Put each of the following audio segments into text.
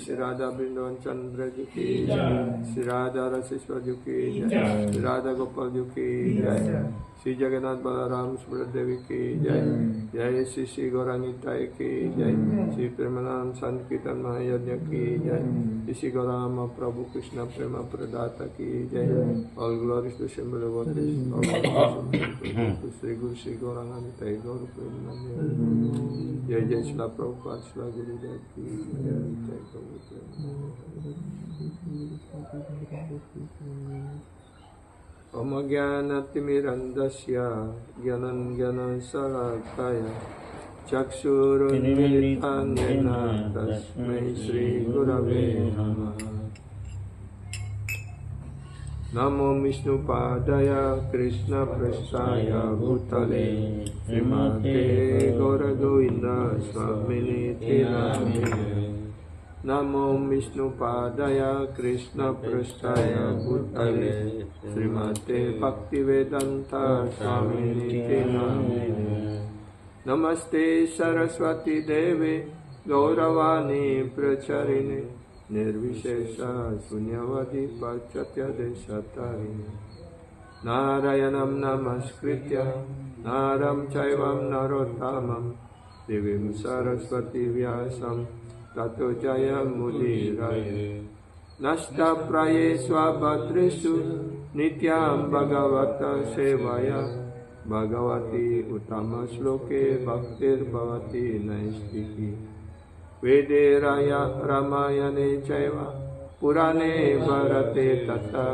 श्री राधा वृंदावन चंद्र जी की जय, श्री राधा रसेश्वर जी की जय, श्री राधा गोपाल जी की जय, श्री जगन्नाथ बलराम सुभद्रा देवी की जय, जय श्री श्री गौरानिताय की जय, श्री प्रेमानंद संकीर्तन महायज्ञ की जय, श्री गौराम प्रभु कृष्ण प्रेम प्रदाता की जय, all glories to symbol of Shri Guru Shri गौरानिताय गौर प्रेम जय जय श्री प्रभुपाद श्री गुरुदेव की जय जय प्रभु। ओम ज्ञानतिमिरन्धस्य ज्ञानञ्जनशलाकया चक्षुरुन्मीलितं येन तस्मै श्रीगुरवे नमः। नमो विष्णुपादाय कृष्णपृष्ठाय भूतले श्रीमते गौरगोविन्द स्वामिनिति नामिने। नमो विष्णुपादाय कृष्णपृष्ठाय भूतले श्रीमते भक्तिवेदान्त स्वामिनिति नामिने। नमस्ते सरस्वती देवे गौरवाणी प्रचारिणे निर्विशेष शून्यवादी पाश्चात्य देशतारिणे। नारायणं नमस्कृत्य नरं चैव नरोत्तमं देवीं सरस्वती व्यासं ततो जयमुदीरये। नष्टप्रायेषु भद्रेषु नित्यं भगवत सेवया भगवती उत्तमश्लोके भक्तिर्भवति नैष्टिकी। वेदे रामायणे चैव पुराणे भरते तथा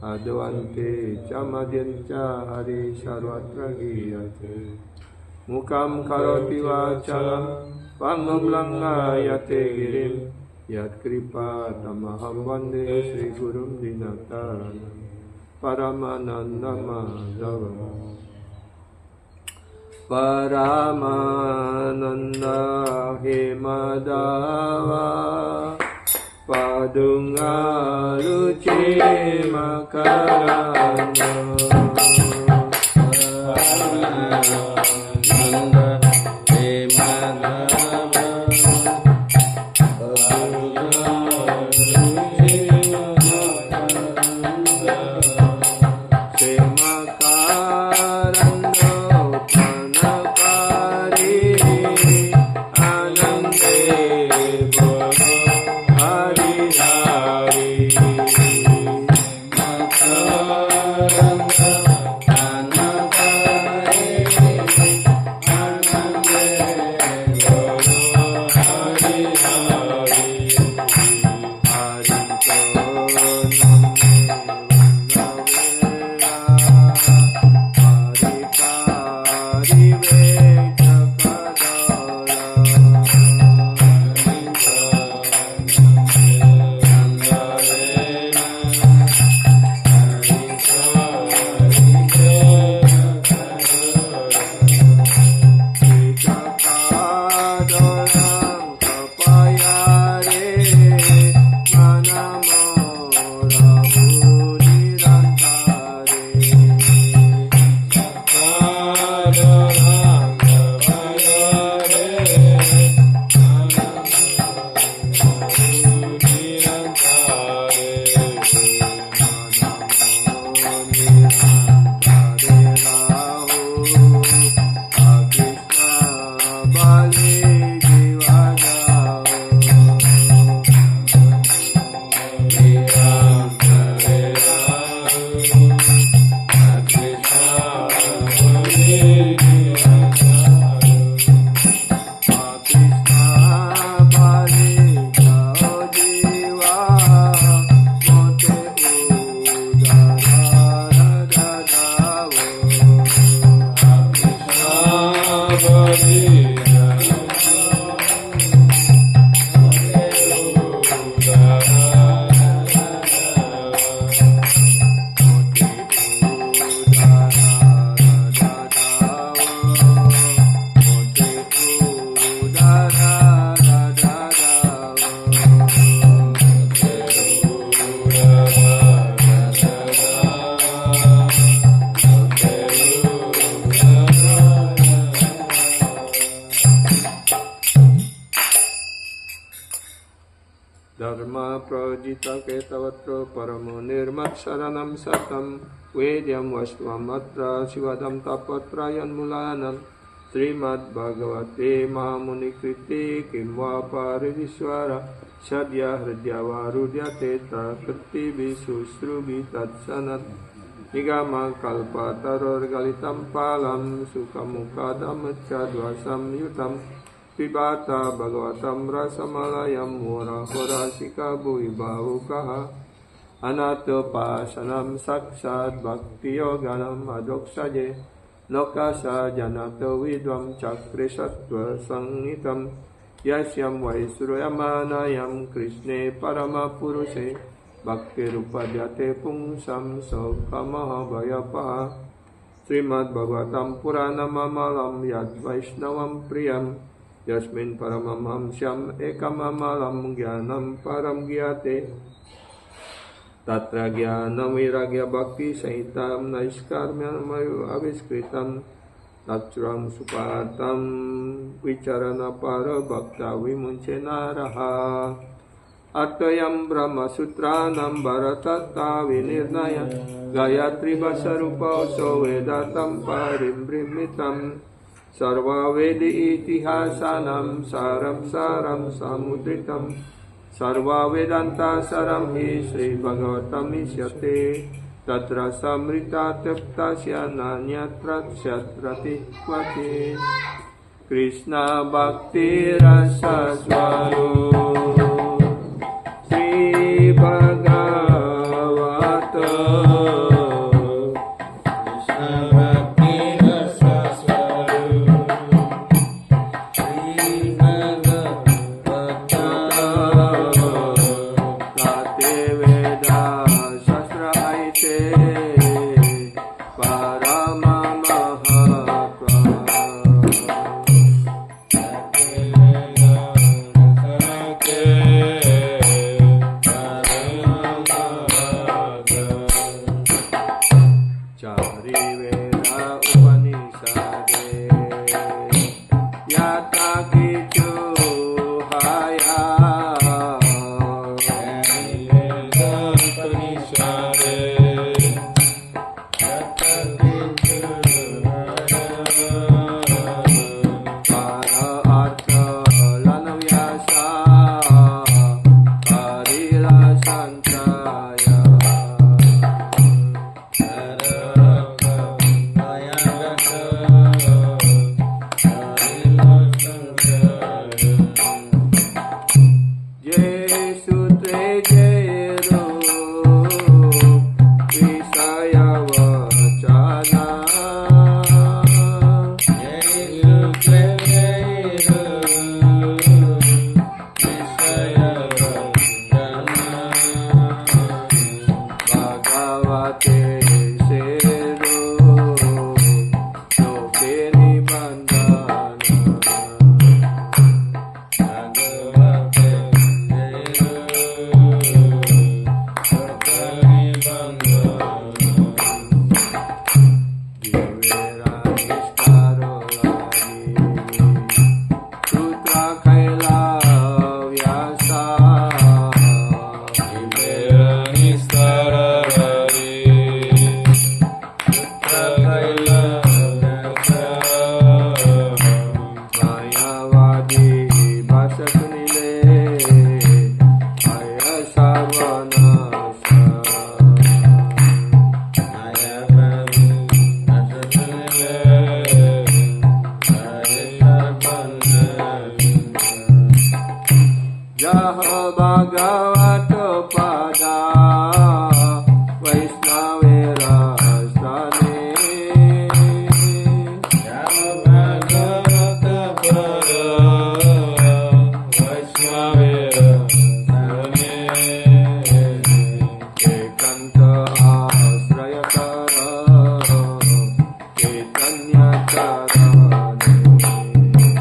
अद्वन्ते च मद्यं च हरि सर्वत्र गीयते। Mukam karoti vacalam pangam langayate girim yat kripa tamaham vande Sri Gurum Dinataranam Paramananda Madhava Paramananda Hemadava Padunga Luce Makarana Paramananda Hemadava Padunga Luce Makarana Semakarana Dharma projita ketavatra paramo nirmat saranam satam Vedyam vasvamatra sivadam tapatrayan mulanam Srimad Bhagavate Mahamuni Kriti Kimva Paridiswara Sadya Hridyavarudyate Tetra Kriti Visusrubi Tatsanat Nigama Kalpataror Galitam Palam Sukamukadamachadvasam Yutam Pibata Bhagavatam Rasamalayam Mura Horasika Bhuibhavukaha Anato Pasanam Saksad Bhakti Yoganam Adoksaje Lokasa Janato Vidvam Chakri Sattva Sangitam Yasyam Vaisurayamanayam Krishne Parama Puruse Bhakti Rupadyate Pungsam Sokamaha Bhayapaha Srimad Bhagavatam Puranam Amalam Yad Vaishnavam Priyam Yasmin Paramam Syam Ekamamalam Gyanam Param Gyate Tatra Gyanam Viragya Bhakti Sahitam Naiskarmyam Mayu Aviskritam Tatsuram Supatam Vicharana Para Bhakta Vimunchena Raha Atayam Brahma Sutranam Bharatata Vinirnaya Gayatri Basarupa Uso Vedatam Parimbrimitam Sarva Vedi Itihasanam Saram Saram Samudritam Sarva Vedanta Saram Hi Sri Bhagavatam Isyate Tatra Samrita Teptasya Nanyatrat Syatrati Kvati Krishna Bhakti Rasa Swarup Sri Bhagavata Krishna Bhakti Rasa Swarup Asatunile Aya Sarvanasa Aya Prabhu Asatunile Aya Sarvanasa Jaha Bhagavato Pada Vaishnavera Sane Jaha Bhagavato Pada Vaishnavera Sane Ekanta Asrayakara Chaitanya Charane Ekanta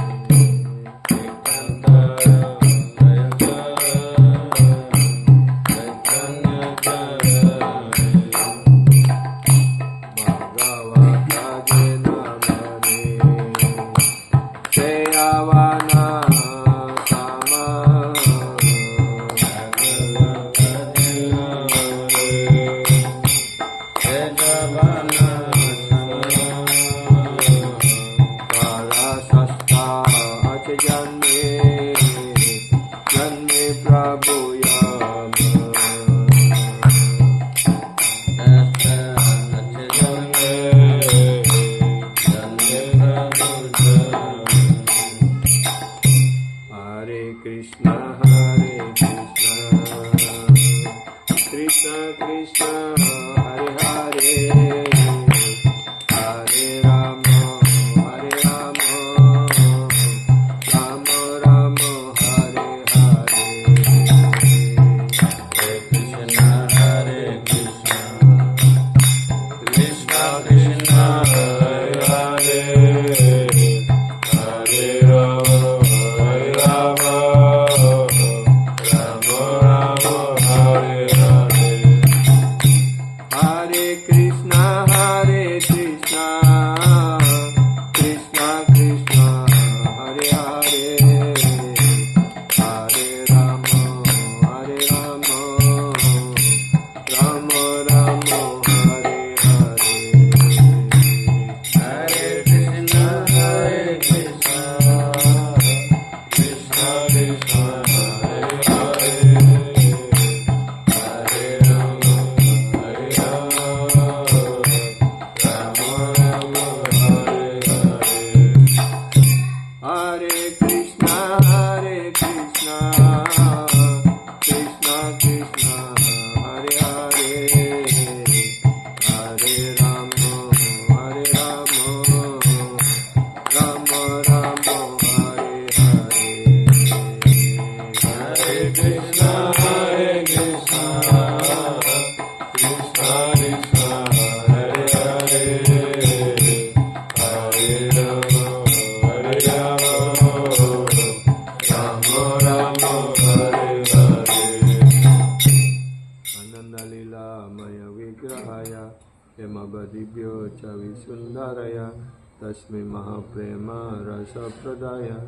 Tasmi Mahaprema Rasa Pradaya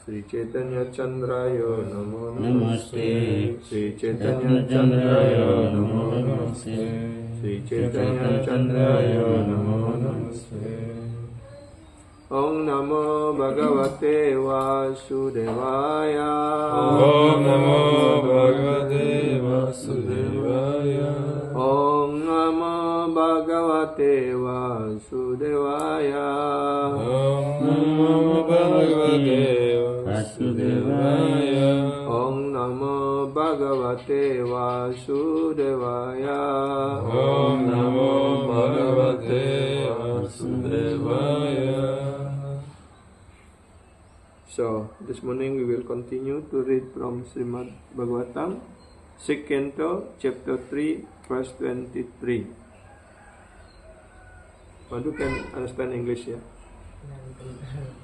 Sri Chaitanya Chandraya Namo Namaste Sri Chaitanya Chandraya Namo Namaste Sri Chaitanya Chandraya Namo Namaste Om Namo Bhagavate Vasudevaya Om Namo Bhagavate Vasudevaya Om Namo Bhagavate Vasudevaya Om Namo Bhagavate Vasudevaya Om Namo Bhagavate Vasudevaya Om Namo Bhagavate Vasudevaya. So, this morning we will continue to read from Srimad Bhagavatam, second chapter 3, verse 23. But you can understand English, yeah?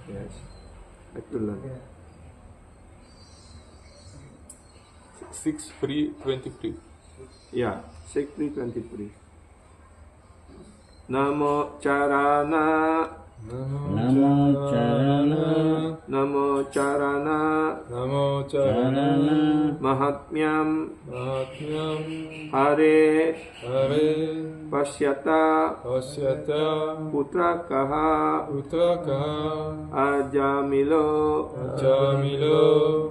Yes. I have to learn. 6:3:23. Yeah, 6:3:23. Namo Charana Namo Charana Namo Charana Namo carana mahatmyam hare pasyata putrakaha ajamilo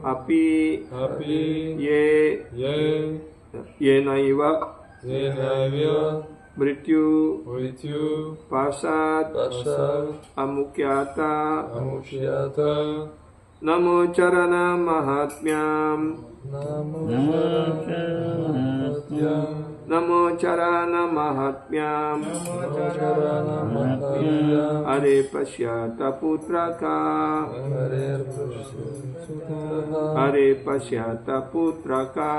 api ye naiva mrityu pasat amukyata namo carana mahatmyam namo carana mahatmyam hare pasyata putraka hare pasyata putraka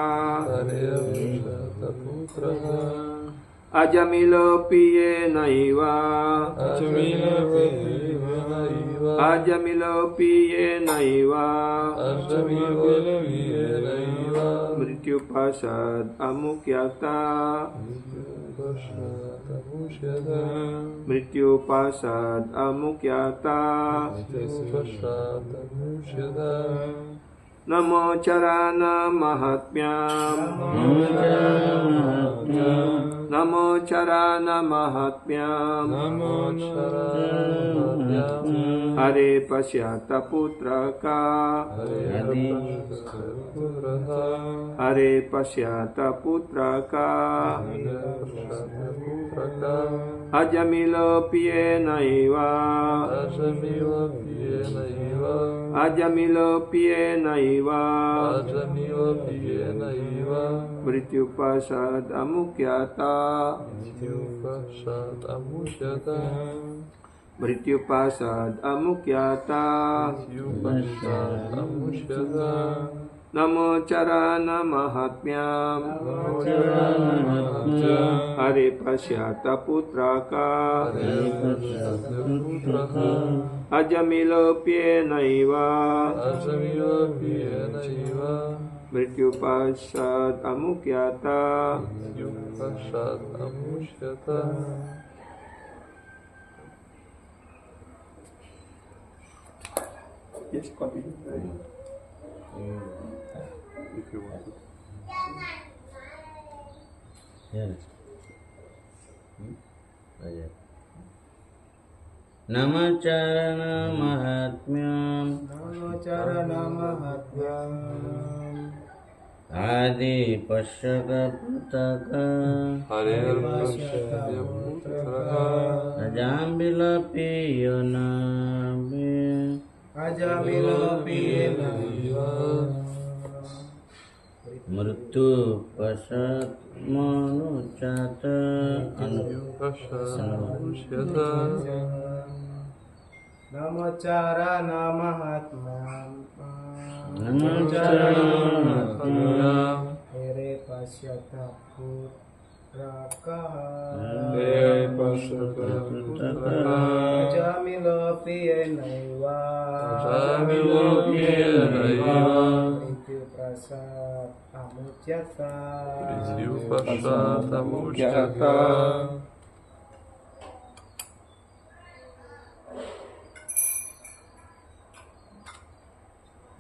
ajamilo piye naiva ajamilo piye naiva mrityu pasad amukyata mrityu pasad amukyata namo carana mahatmyam namo carana mahatmyam hare pasyata putraka hare pasyata putraka ajamilo piye naiva ajamilo piye naiva mrityu pasad amukyata mrityu pasad amukyata namo carana mahatmyam hare pasyata putraka ajamilo piye naiva mrityu pasad amukyata Yes, continue. If you want to. Yes. Namacarana mahatmyam adi pasyaka putraka ajambila piyona mrityu pasat manucata namo carana mahatmyam hare pasyata putraka ajamilo piye naiva mrityu pasat amukyata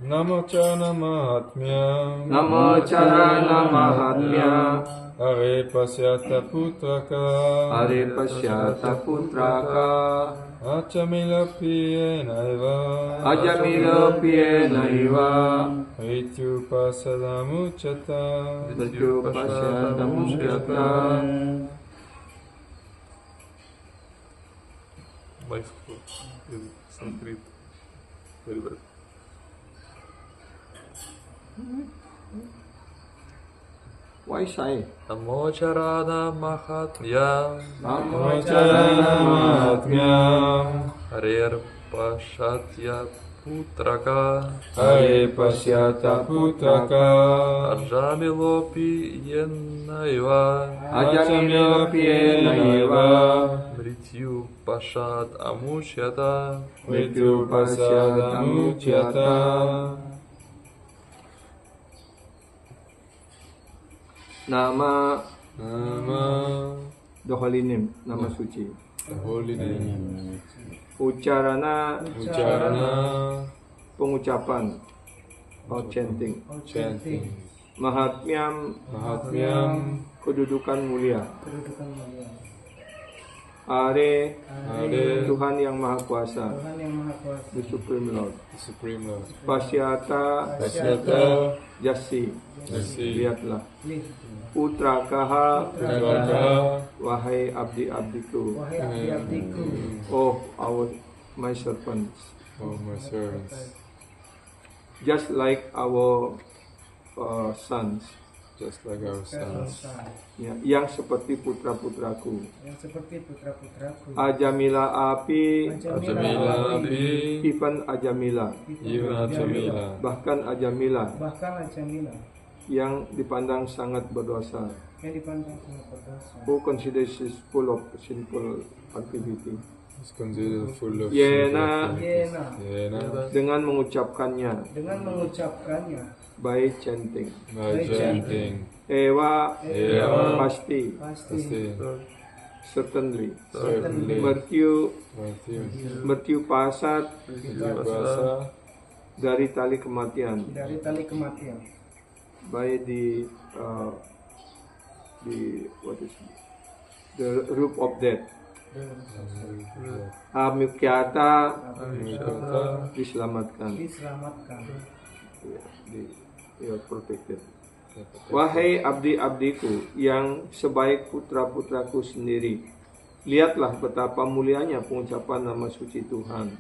Namo carana mahatmyam namo carana mahatmyam hare pasyata putraka ajamilo piye naiva mrityu pasad amukyata Life in Sanskrit very well. Why shy? Namo carana mahatmyam hare pasyata putraka ajamilo piye naiva mrityu pasad amukyata Nama the holy name, nama suci. Holy name. Ucarana Ucarana pengucapan or chanting. chanting. Mahatmyam, Mahatmyam, kedudukan mulia. kedudukan mulia. Are, Ade, Tuhan yang Maha Kuasa, Tuhan yang Maha Kuasa, the Supreme Lord. the Supreme Lord. Pasyata, Pasyata, Jasi, Jasi, lihatlah. Lih, Putra Kaha, Putraka, wahai abdi-abdiku. wahai abdi-abdiku, Oh, my servants. oh my servants, Just like our sons, just like our sons. ya, yang seperti putra-putraku. yang seperti putra-putraku. Ajamila api, Ajamila Abi, even Ajamila, even Ajamila, bahkan Ajamila Bahkan Ajamila yang dipandang sangat berdosa. yang dipandang sangat berdosa. Who considers is full of sinful activity. is considered full of Yena. sinful Yena, activities. Yena, Dengan mengucapkannya dengan mengucapkannya by chanting. by chanting. Ewa, Ewa, pasti, pasti certainly. certainly, Mertiu, Matthew, pasat Basa, dari tali kematian. dari tali kematian. By the rope of death. Amyukyata Mikata, diselamatkan. Diselamatkan. Ya, you are protected. Wahai abdi-abdiku yang sebaik putra-putraku sendiri, lihatlah betapa mulianya pengucapan nama suci Tuhan.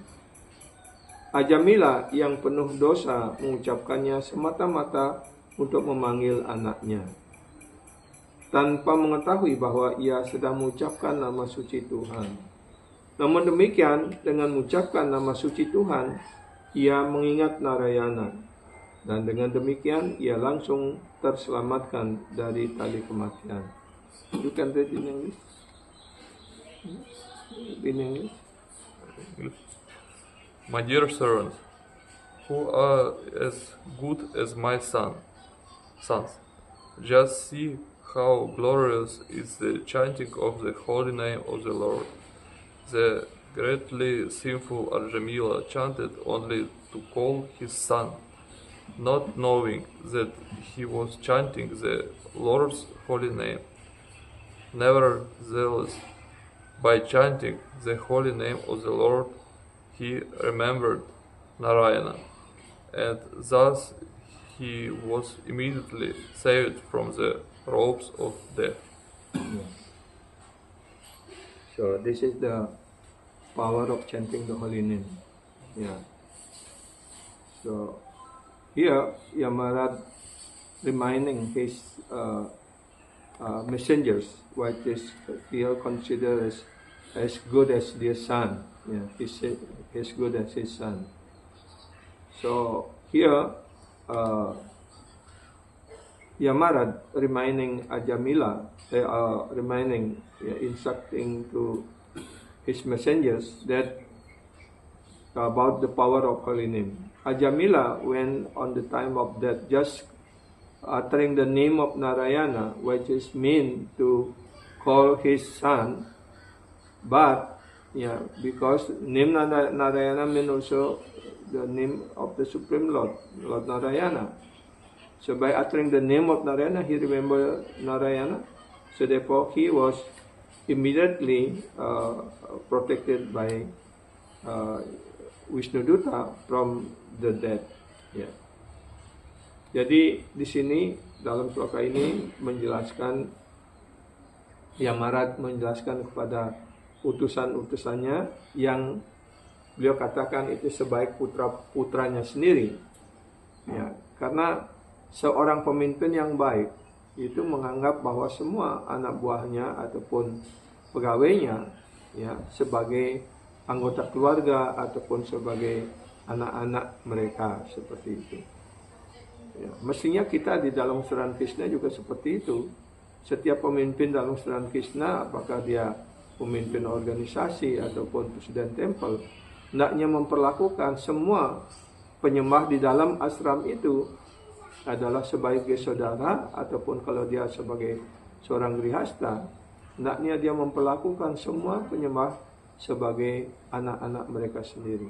Ajamila yang penuh dosa mengucapkannya semata-mata untuk memanggil anaknya, tanpa mengetahui bahwa ia sedang mengucapkan nama suci Tuhan. Namun demikian, dengan mengucapkan nama suci Tuhan, ia mengingat Narayana. Dan dengan demikian, ia langsung terselamatkan dari tali kematian. You can read in English? In English? My dear servants, who are as good as my sons, just see how glorious is the chanting of the holy name of the Lord. The greatly sinful Arjamila chanted only to call his son, not knowing that he was chanting the Lord's holy name. Nevertheless, by chanting the holy name of the Lord, he remembered Narayana, and thus he was immediately saved from the ropes of death. So this is the power of chanting the holy name. Yeah. So here Yamarad reminding his messengers what is here considered as good as their son. Yeah, he's as good as his son. So here Yamarad reminding Ajamila, instructing to his messengers that about the power of holy name. Ajamila, when on the time of death, just uttering the name of Narayana, which is mean to call his son, but because name Narayana mean also the name of the Supreme Lord, Lord Narayana. So by uttering the name of Narayana, he remembered Narayana. So therefore, he was immediately protected by Wishnudutta from the death. Yeah. Jadi di sini dalam sloka ini menjelaskan, Yamarad menjelaskan kepada utusan-utusannya yang beliau katakan itu sebaik putra-putranya sendiri. Ya, karena seorang pemimpin yang baik itu menganggap bahwa semua anak buahnya ataupun pegawainya ya sebagai anggota keluarga ataupun sebagai anak-anak mereka, seperti itu. Ya, mestinya kita di dalam Suran Krishna juga seperti itu. Setiap pemimpin dalam Suran Krishna, apakah dia pemimpin organisasi ataupun presiden temple, hendaknya memperlakukan semua penyembah di dalam ashram itu adalah sebagai saudara, ataupun kalau dia sebagai seorang grihasta, hendaknya dia memperlakukan semua penyembah sebagai anak-anak mereka sendiri.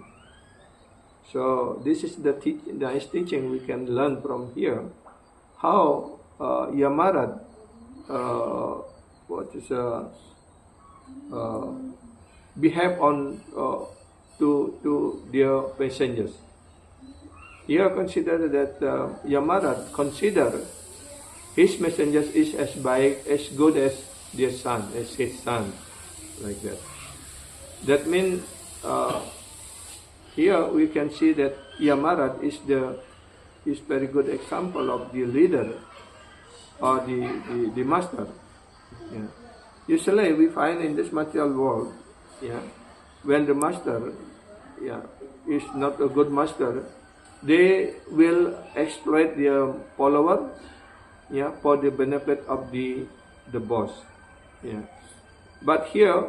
So this is the nice teaching we can learn from here. How Yamarad behave on to their passengers. Here consider that Yamarad consider his messengers is as good as their son, as his son, like that. That means here we can see that Yamarad is very good example of the leader or the master. Yeah. Usually we find in this material world, when the master, is not a good master, they will exploit their follower, for the benefit of the boss. But here,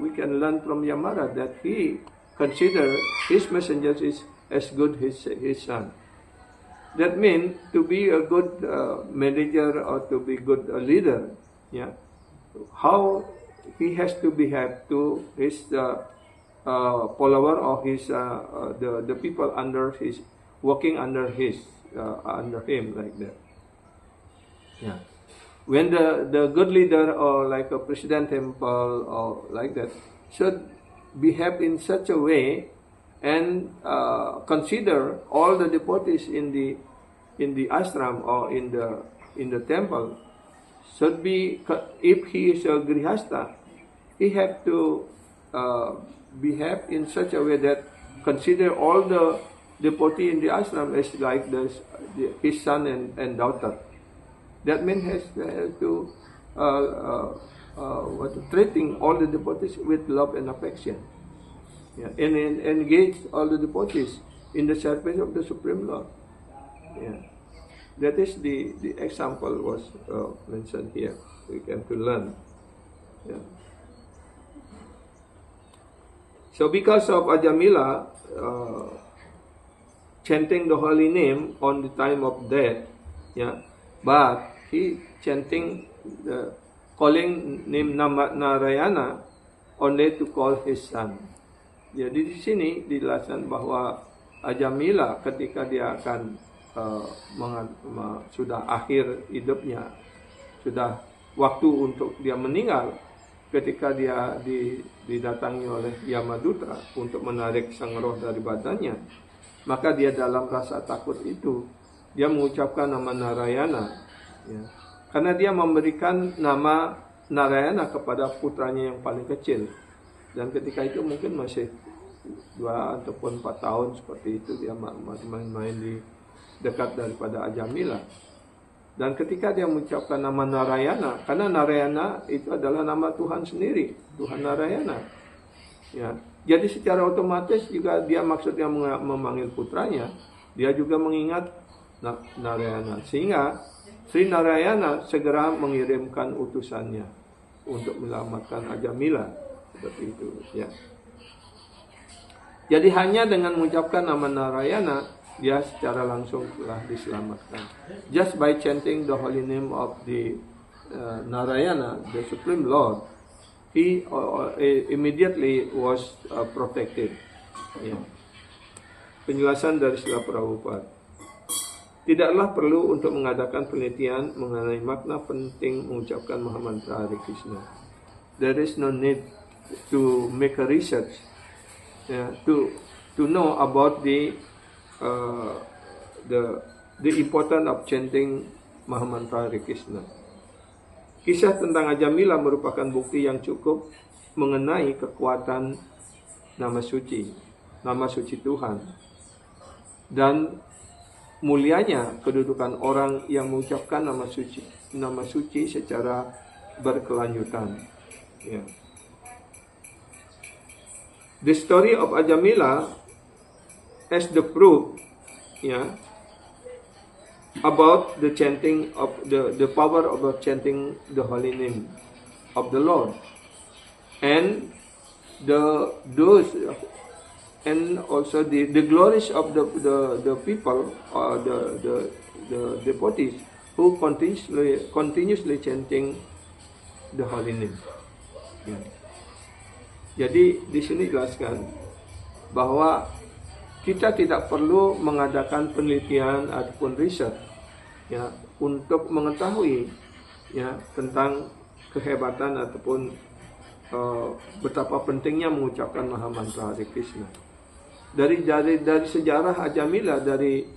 we can learn from Yamarad that he consider his messengers is as good his son. That means to be a good manager or to be good leader, how he has to behave to his follower or his the people under his working under him, like that. When the good leader or like a president temple or like that should behave in such a way and consider all the devotees in the ashram or in the temple should be, if he is a grihasta, he have to behave in such a way that consider all the devotee in the ashram as like his son and daughter. That means has to treating all the devotees with love and affection, and engage all the devotees in the service of the Supreme Lord. That is the example was mentioned here. We can to learn. So because of Ajamila chanting the holy name on the time of death, but he chanting calling name Narayana only to call his son. Jadi di sini dijelaskan bahwa Ajamila ketika dia akan sudah akhir hidupnya, sudah waktu untuk dia meninggal, ketika dia didatangi oleh Yamadutra untuk menarik sang roh dari badannya, maka dia dalam rasa takut itu dia mengucapkan nama Narayana, karena dia memberikan nama Narayana kepada putranya yang paling kecil, dan ketika itu mungkin masih 2 ataupun 4 tahun seperti itu, dia main-main di dekat daripada Ajamila. Dan ketika dia mengucapkan nama Narayana, karena Narayana itu adalah nama Tuhan sendiri, Tuhan Narayana. Jadi secara otomatis juga dia maksudnya memanggil putranya, dia juga mengingat Narayana. Sehingga Sri Narayana segera mengirimkan utusannya untuk menyelamatkan Ajamila, seperti itu. Jadi hanya dengan mengucapkan nama Narayana, dia secara langsung telah diselamatkan. Just by chanting the holy name of the Narayana, the Supreme Lord, he immediately was protected. Penjelasan dari Srila Prabhupada. Tidaklah perlu untuk mengadakan penelitian mengenai makna penting mengucapkan Mahamantra Hare Krishna. There is no need to make a research to know about the importance of chanting Mahamantra Hare Krishna. Kisah tentang Ajamila merupakan bukti yang cukup mengenai kekuatan nama suci Tuhan, dan mulianya kedudukan orang yang mengucapkan nama suci secara berkelanjutan. The story of Ajamila as the proof, about the chanting of the power of chanting the holy name of the Lord, and and also the glories of the people or the devotees who continuously chanting the holy name. Jadi di sini jelaskan bahwa kita tidak perlu mengadakan penelitian ataupun riset ya untuk mengetahui ya tentang kehebatan ataupun betapa pentingnya mengucapkan Maha Mantra Hare Krishna. Dari sejarah Hajamila, dari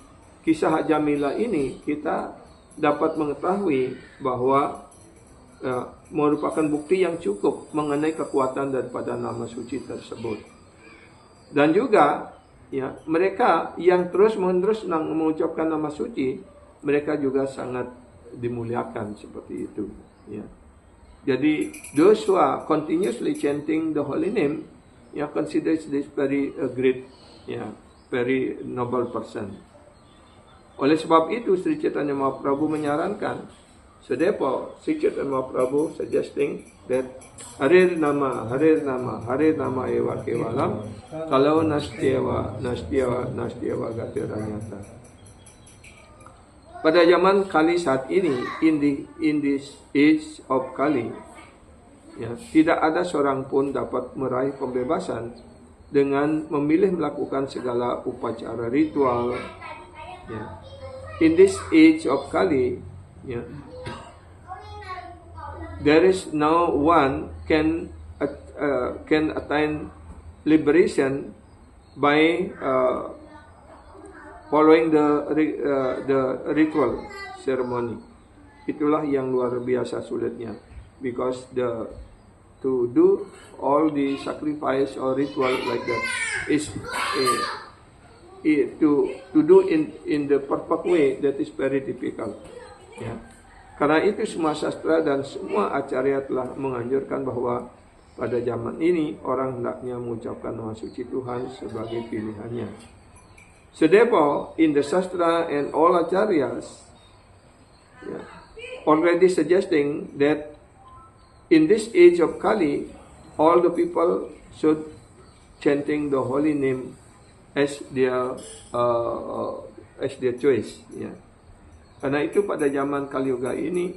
kisah Hajamila ini kita dapat mengetahui bahwa merupakan bukti yang cukup mengenai kekuatan daripada nama suci tersebut. Dan juga ya mereka yang terus-menerus mengucapkan nama suci, mereka juga sangat dimuliakan seperti itu ya. Jadi those who are continuously chanting the holy name ya considers this very great ya, very noble person. Oleh sebab itu Sri Chaitanya Mahaprabhu menyarankan, so therefore Sri Chaitanya Mahaprabhu suggesting that Hare Nama eva kevalam kalau nastyeva gatiranyata. Pada zaman Kali saat ini, in this age of Kali, ya, tidak ada seorang pun dapat meraih pembebasan dengan memilih melakukan segala upacara ritual. Ya. In this age of Kali, ya, there is no one can attain liberation by following the ritual ceremony. Itulah yang luar biasa sulitnya, because to do all the sacrifice or ritual like that is to do in the perfect way, that is very difficult. Ya. Karena itu semua sastra dan semua acarya telah menganjurkan bahwa pada zaman ini orang hendaknya mengucapkan nama suci Tuhan sebagai pilihannya. So therefore, in the Shastra and all acharyas, already suggesting that in this age of Kali, all the people should chanting the holy name as their choice. Ya. Karena itu pada zaman Kali Yuga ini,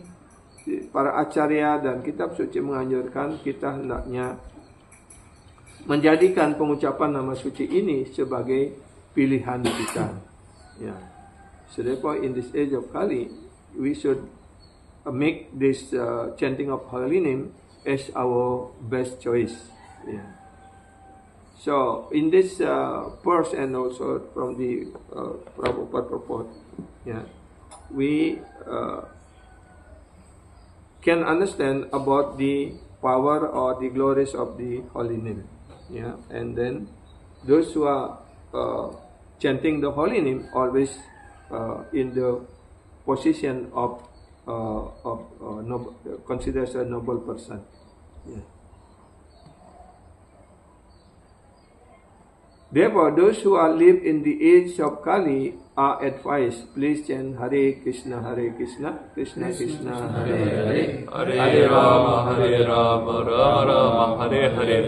para acarya dan kitab suci menganjurkan kita hendaknya menjadikan pengucapan nama suci ini sebagai pilihan kita. Ya. So therefore, in this age of Kali, we should make this chanting of holy name as our best choice. Yeah. So in this verse and also from the Prabhupada report, yeah, we can understand about the power or the glories of the holy name. Yeah, and then those who are chanting the holy name always in the position of considered as a noble person. Yeah. Therefore, those who are live in the age of Kali are advised, please chant Hare Krishna, Krishna Krishna, Hare Hare, Hare Rama, Rama Rama, Hare Hare.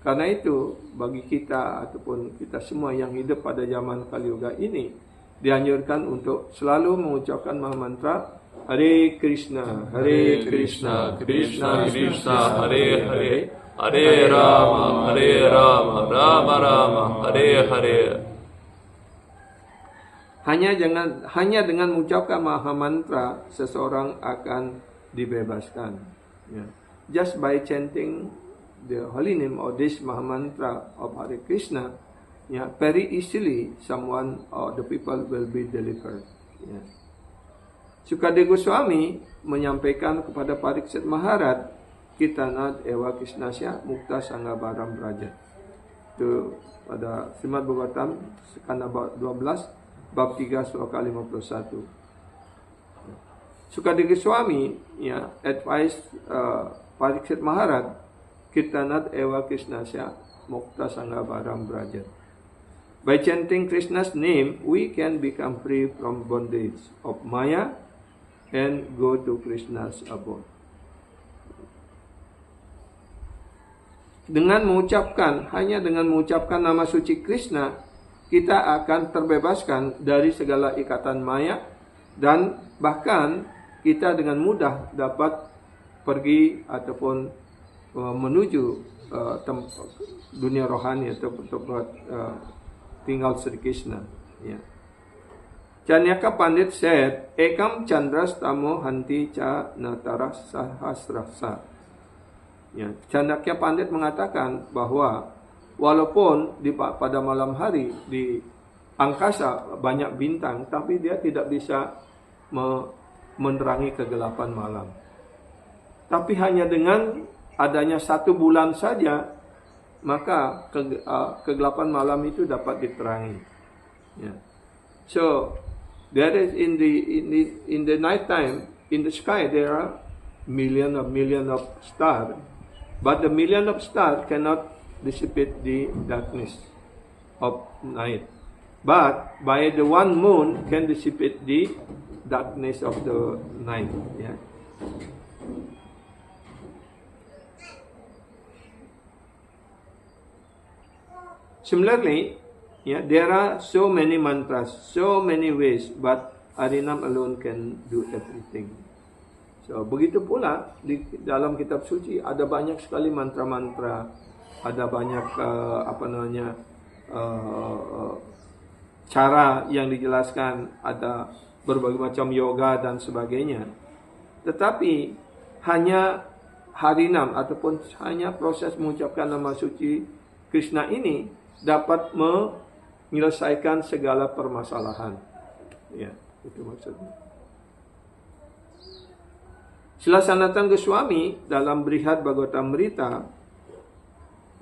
Karena itu, bagi kita ataupun kita semua yang hidup pada zaman Kali Yuga ini, dianjurkan untuk selalu mengucapkan maha mantra Hare Krishna, Krishna Krishna, Hare Hare, Hare Rama, Rama Rama, Hare Hare. Hanya dengan mengucapkan maha mantra seseorang akan dibebaskan. Ya. Just by chanting the holy name or this maha mantra of Hare Krishna, yeah, very easily someone or the people will be delivered. Yeah. Sukadeva Goswami menyampaikan kepada Pariksit Maharaj, Kitanad Ewa Krishnasya Mukta Sangha Baram Braja. Itu pada Srimad Bhagavatam skanda 12 bab 3 sloka 51. Sukadeva Goswami ya advise Pariksit Maharaj, Kitanad Ewa Krishnasya Mukta Sangha Baram Braja. By chanting Krishna's name, we can become free from bondage of Maya and go to Krishna's abode. Hanya dengan mengucapkan nama suci Krishna, kita akan terbebaskan dari segala ikatan Maya dan bahkan kita dengan mudah dapat pergi ataupun menuju dunia rohani atau tempat tinggal Sri Krishna. Ya. Chanyaka Pandit said, Ekam Chandras Tamo Hanti Cha Natara Sahasrasa. Ya, Chanakya Pandit mengatakan bahwa walaupun pada malam hari di angkasa banyak bintang, tapi dia tidak bisa menerangi kegelapan malam. Tapi hanya dengan adanya 1 bulan saja, maka kegelapan malam itu dapat diterangi. Ya. So there is in the night time in the sky there are million of stars, but the million of stars cannot dissipate the darkness of night. But by the one moon can dissipate the darkness of the night. Yeah. Similarly, yeah, there are so many mantras, so many ways, but Harinam alone can do everything. So, begitu pula di dalam kitab suci ada banyak sekali mantra-mantra, ada banyak cara yang dijelaskan, ada berbagai macam yoga dan sebagainya. Tetapi hanya Harinam ataupun hanya proses mengucapkan nama suci Krishna ini dapat menyelesaikan segala permasalahan. Ya, itu maksudnya. Sila Sanatan Goswami dalam Brihad Bhagavatamrita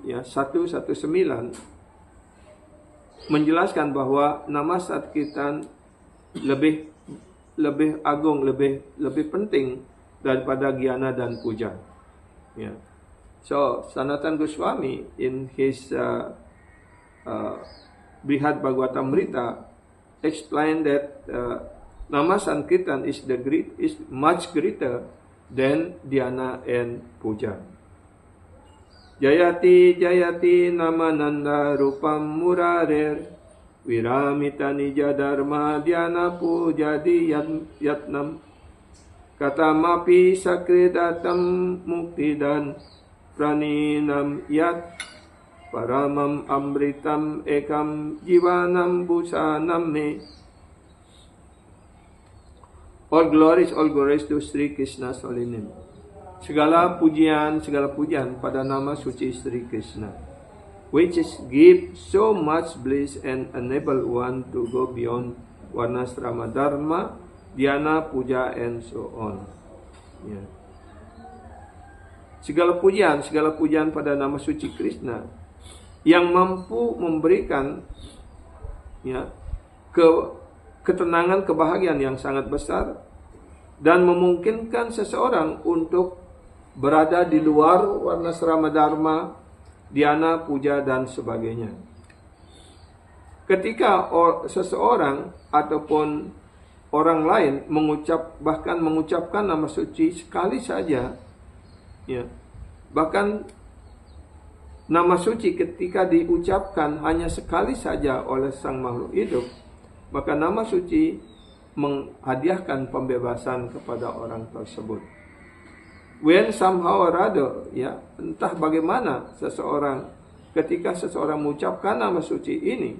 ya 119 menjelaskan bahwa nama Satkirtan lebih agung, lebih penting daripada Gyana dan Puja. Ya. So Sanatan Goswami in his Brihad Bhagavatamrita explained that nama Sankirtan is much greater than dhyana and puja. Jayati jayati namananda rupam murarer viramita nija dharma dhyana pujadi yatnam katamapi sakridatam muktidan praninam yat paramam amritam ekam jivanam busanam me. All glories to Sri Krishna's holy name. Segala pujian pada nama suci Sri Krishna, which is give so much bliss and enable one to go beyond varnasrama dharma, dhyana, puja, and so on. Yeah. Segala pujian pada nama suci Krishna yang mampu memberikan ya ketenangan, kebahagiaan yang sangat besar dan memungkinkan seseorang untuk berada di luar varnasrama dharma, dhyana, puja dan sebagainya. Ketika seseorang ataupun orang lain mengucapkan nama suci sekali saja, ya, bahkan nama suci ketika diucapkan hanya sekali saja oleh sang makhluk hidup, maka nama suci menghadiahkan pembebasan kepada orang tersebut. When somehow or other, ya, entah bagaimana ketika seseorang mengucapkan nama suci ini,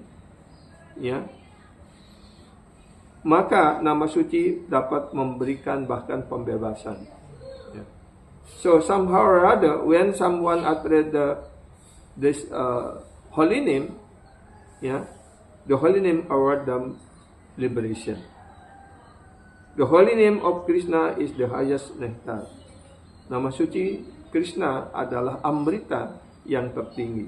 ya, maka nama suci dapat memberikan bahkan pembebasan. Ya. So somehow or other, when someone uttered this holy name, ya, the holy name award them liberation. The holy name of Krishna is the highest nectar. Nama suci Krishna adalah amrita yang tertinggi.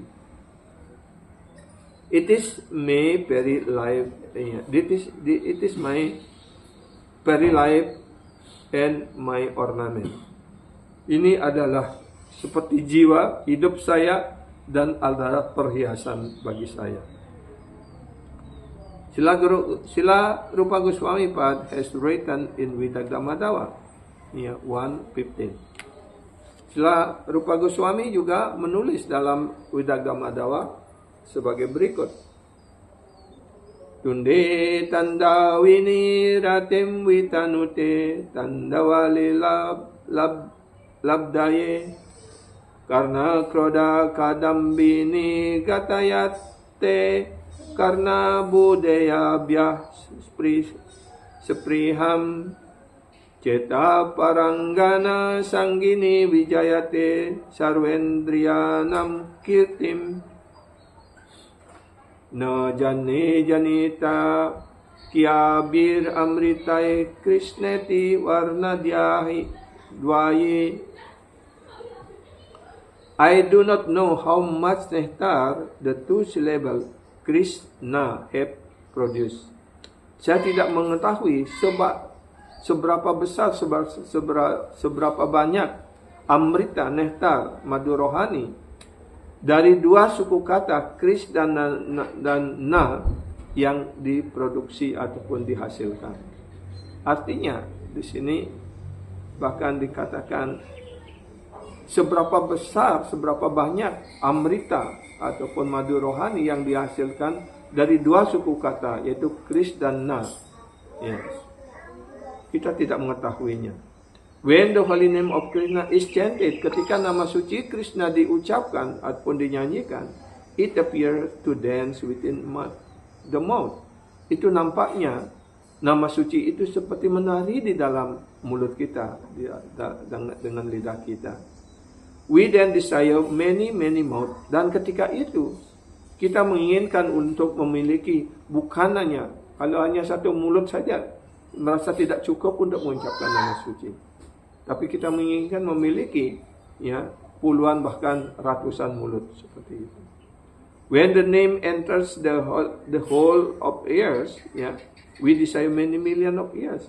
It is my very life. It is my very life and my ornament. Ini adalah seperti jiwa hidup saya dan adalah perhiasan bagi saya. Sila Rupa Goswami Pad has written in Vidagdhamadawa 1:15. Sila Rupa Goswami juga menulis dalam Vidagdhamadawa sebagai berikut. Tunde tandawini ratim vitanute tandawali labdaye karna kroda kadambini gatayate karna budaya byah spriham ceta paranggana sanggini wijayate sarwendriyanam kirtim na jane janita kiabir amritai krishneti warnadyahi dwaye. I do not know how much nectar the two syllable Krishna have produced. Saya tidak mengetahui seberapa besar, seberapa banyak amrita, nektar, madu rohani dari dua suku kata Krish dan na yang diproduksi ataupun dihasilkan. Artinya di sini bahkan dikatakan seberapa besar, seberapa banyak amrita ataupun madu rohani yang dihasilkan dari dua suku kata, yaitu Krish dan Na. Ya. Kita tidak mengetahuinya. When the holy name of Krishna is chanted, ketika nama suci Krishna diucapkan ataupun dinyanyikan, it appears to dance within the mouth. Itu nampaknya nama suci itu seperti menari di dalam mulut kita, dengan lidah kita. We then desire many mouth. Dan ketika itu, kita menginginkan untuk memiliki, bukan hanya, kalau hanya satu mulut saja, merasa tidak cukup untuk mengucapkan nama suci. Tapi kita menginginkan memiliki, ya, puluhan bahkan ratusan mulut seperti itu. When the name enters the whole of ears, ya, we desire many million of ears.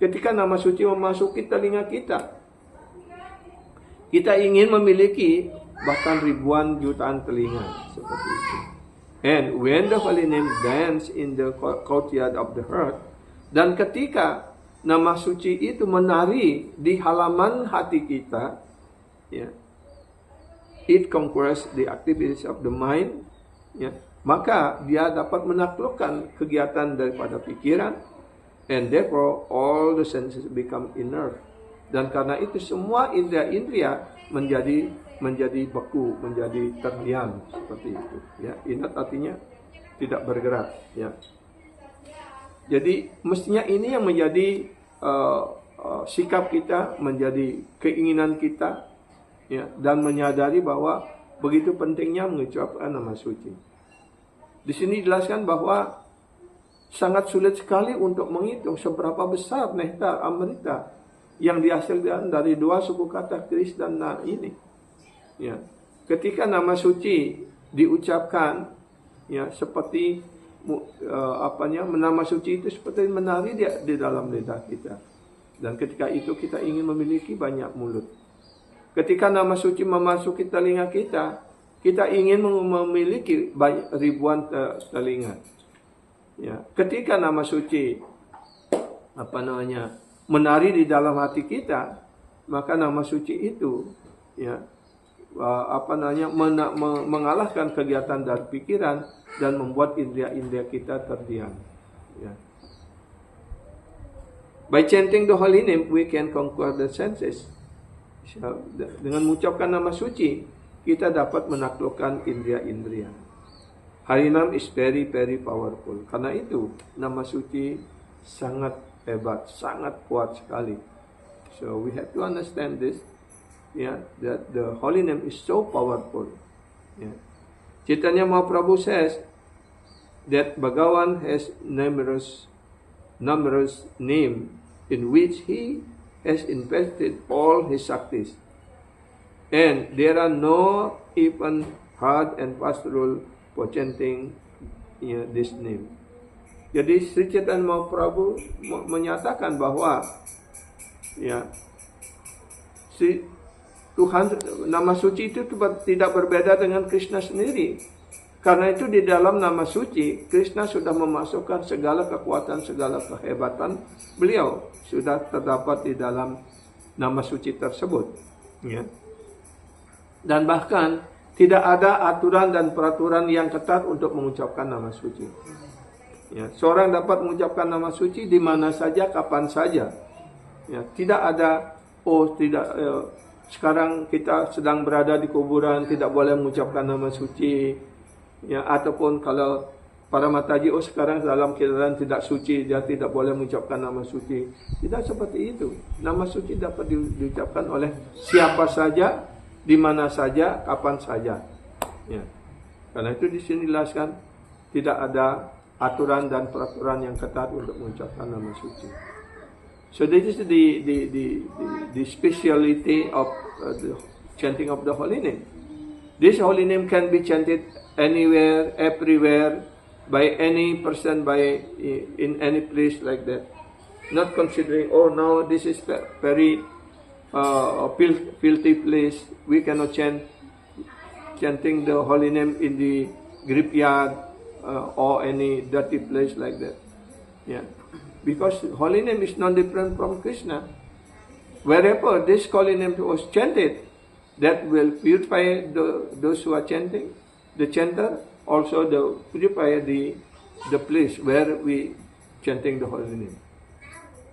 Ketika nama suci memasuki telinga kita, kita ingin memiliki bahkan ribuan jutaan telinga seperti itu. And when the holy name dance in the courtyard of the heart, dan ketika nama suci itu menari di halaman hati kita, ya, it conquers the activities of the mind, ya, maka dia dapat menaklukkan kegiatan daripada pikiran, and therefore all the senses become inert. Dan karena itu semua indera-indera menjadi beku, menjadi terdiam seperti itu. Ya, inert artinya tidak bergerak. Ya. Jadi mestinya ini yang menjadi sikap kita, menjadi keinginan kita, ya, dan menyadari bahwa begitu pentingnya mengucapkan nama suci. Di sini dijelaskan bahwa sangat sulit sekali untuk menghitung seberapa besar nektar amrita yang dihasilkan dari dua suku kata Krish dan Na ini. Ya. Ketika nama suci diucapkan, ya, seperti nama suci itu seperti menari di dalam lidah kita. Dan ketika itu kita ingin memiliki banyak mulut. Ketika nama suci memasuki telinga kita, kita ingin memiliki ribuan telinga. Ya. Ketika nama suci menari di dalam hati kita, maka nama suci itu, ya, mengalahkan kegiatan dan pikiran dan membuat indera-indera kita terdiam. Ya. By chanting the holy name, we can conquer the senses. Dengan mengucapkan nama suci, kita dapat menaklukkan indera-indera. Harinam is very powerful. Karena itu, nama suci sangat hebat, sangat kuat sekali. So we have to understand this, yeah, that the holy name is so powerful. Yeah. Chaitanya Mahaprabhu says that Bhagavan has numerous names in which he has invested all his shaktis, and there are no even hard and fast rule for chanting, yeah, this name. Jadi Sri Chaitanya Mahaprabhu menyatakan bahwa, ya, si Tuhan, nama suci itu tidak berbeda dengan Krishna sendiri. Karena itu di dalam nama suci, Krishna sudah memasukkan segala kekuatan, segala kehebatan beliau sudah terdapat di dalam nama suci tersebut. Ya. Dan bahkan tidak ada aturan dan peraturan yang ketat untuk mengucapkan nama suci. Ya, seorang dapat mengucapkan nama suci di mana saja, kapan saja. Ya, tidak ada, sekarang kita sedang berada di kuburan, tidak boleh mengucapkan nama suci. Ya, ataupun kalau para mataji, oh sekarang dalam keadaan tidak suci, dia tidak boleh mengucapkan nama suci. Tidak seperti itu. Nama suci dapat diucapkan oleh siapa saja, di mana saja, kapan saja. Ya. Karena itu di sini dijelaskan tidak ada aturan dan peraturan yang ketat untuk mengucapkan nama suci. So this is the speciality of the chanting of the holy name. This holy name can be chanted anywhere, everywhere, by any person, in any place like that. Not considering, oh no, this is very filthy place. We cannot chanting the holy name in the graveyard or any dirty place like that. Yeah, because holy name is not different from Krishna. Wherever this holy name was chanted, that will purify those who are chanting. The chanter also purify the place where we chanting the holy name.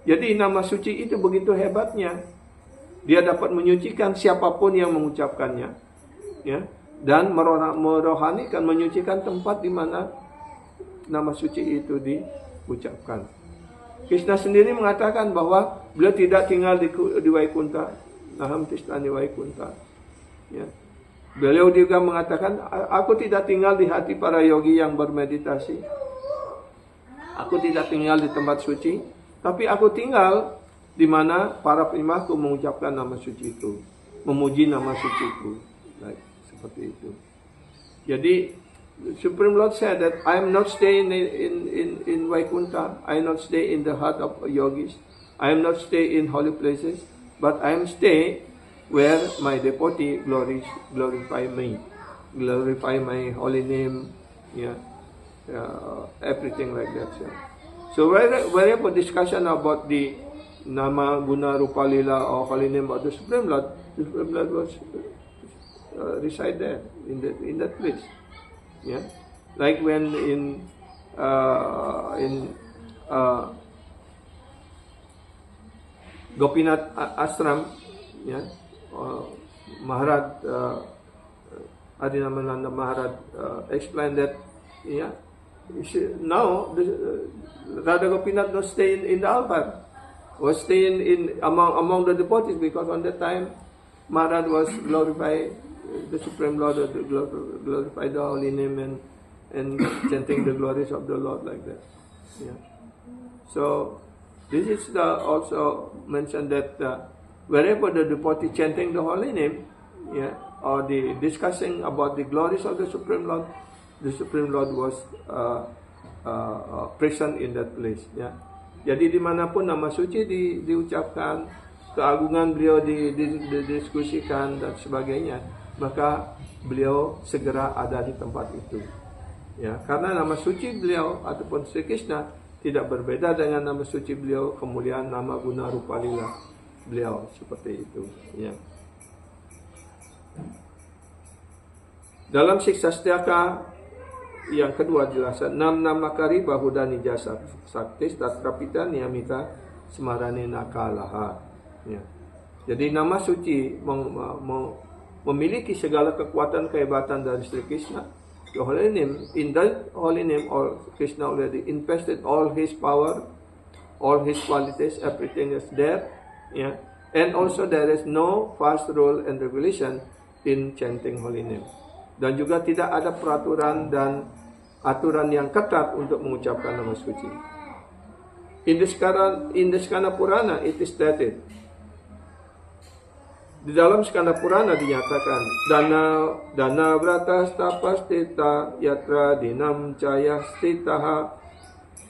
Jadi nama suci itu begitu hebatnya. Dia dapat menyucikan siapapun yang mengucapkannya, ya, dan merohanikan, menyucikan tempat di mana nama suci itu diucapkan. Krishna sendiri mengatakan bahwa beliau tidak tinggal di Vaikunta, Naham Tisthani Vaikunta. Ya. Beliau juga mengatakan, aku tidak tinggal di hati para yogi yang bermeditasi. Aku tidak tinggal di tempat suci, tapi aku tinggal di mana para penyembahku mengucapkan nama suci itu, memuji nama suci itu. Like, seperti itu. Jadi Supreme Lord said that I am not staying in Vaikunta, I am not stay in the heart of yogis, I am not stay in holy places, but I am stay where my devotee glorify me, glorify my holy name, everything like that. Yeah. So wherever discussion about the Nama, Guna, Rupa, Lila or holy name of the Supreme Lord was reside there in that place. Yeah, like when in Gopinath Ashram, yeah, Maharaj Adinamananda Maharaj explained that, yeah, now Radha Gopinath not stay in the altar, was staying in among the devotees, because on that time Maharaj was glorify the Supreme Lord, glorify the holy name and chanting the glories of the Lord like that. Yeah. So this is also mentioned that wherever the devotee chanting the holy name, yeah, or the discussing about the glories of the Supreme Lord was present in that place. Yeah. Jadi dimanapun nama suci diucapkan, keagungan beliau didiskusikan dan sebagainya, maka beliau segera ada di tempat itu. Ya, karena nama suci beliau ataupun Sri Krishna tidak berbeda dengan nama suci beliau, kemuliaan nama guna rupa lila beliau, seperti itu. Ya. Dalam Siksa Setaka yang kedua jelasan nam nama kari bahudani jasa saktis tatrapita niyamita semarane nakalaha. Ya. Jadi nama suci memiliki segala kekuatan kehebatan dari Sri Krishna. The holy name, in that holy name, or Krishna already invested all his power, all his qualities, everything is there. Yeah. And also there is no fast rule and regulation in chanting holy name. Dan juga tidak ada peraturan dan aturan yang ketat untuk mengucapkan nama suci. In the Skanda Purana it is stated. Di dalam Skanda Purana dinyatakan, Dana Vrata Stapastita Yatra Dinam Caya Stitaha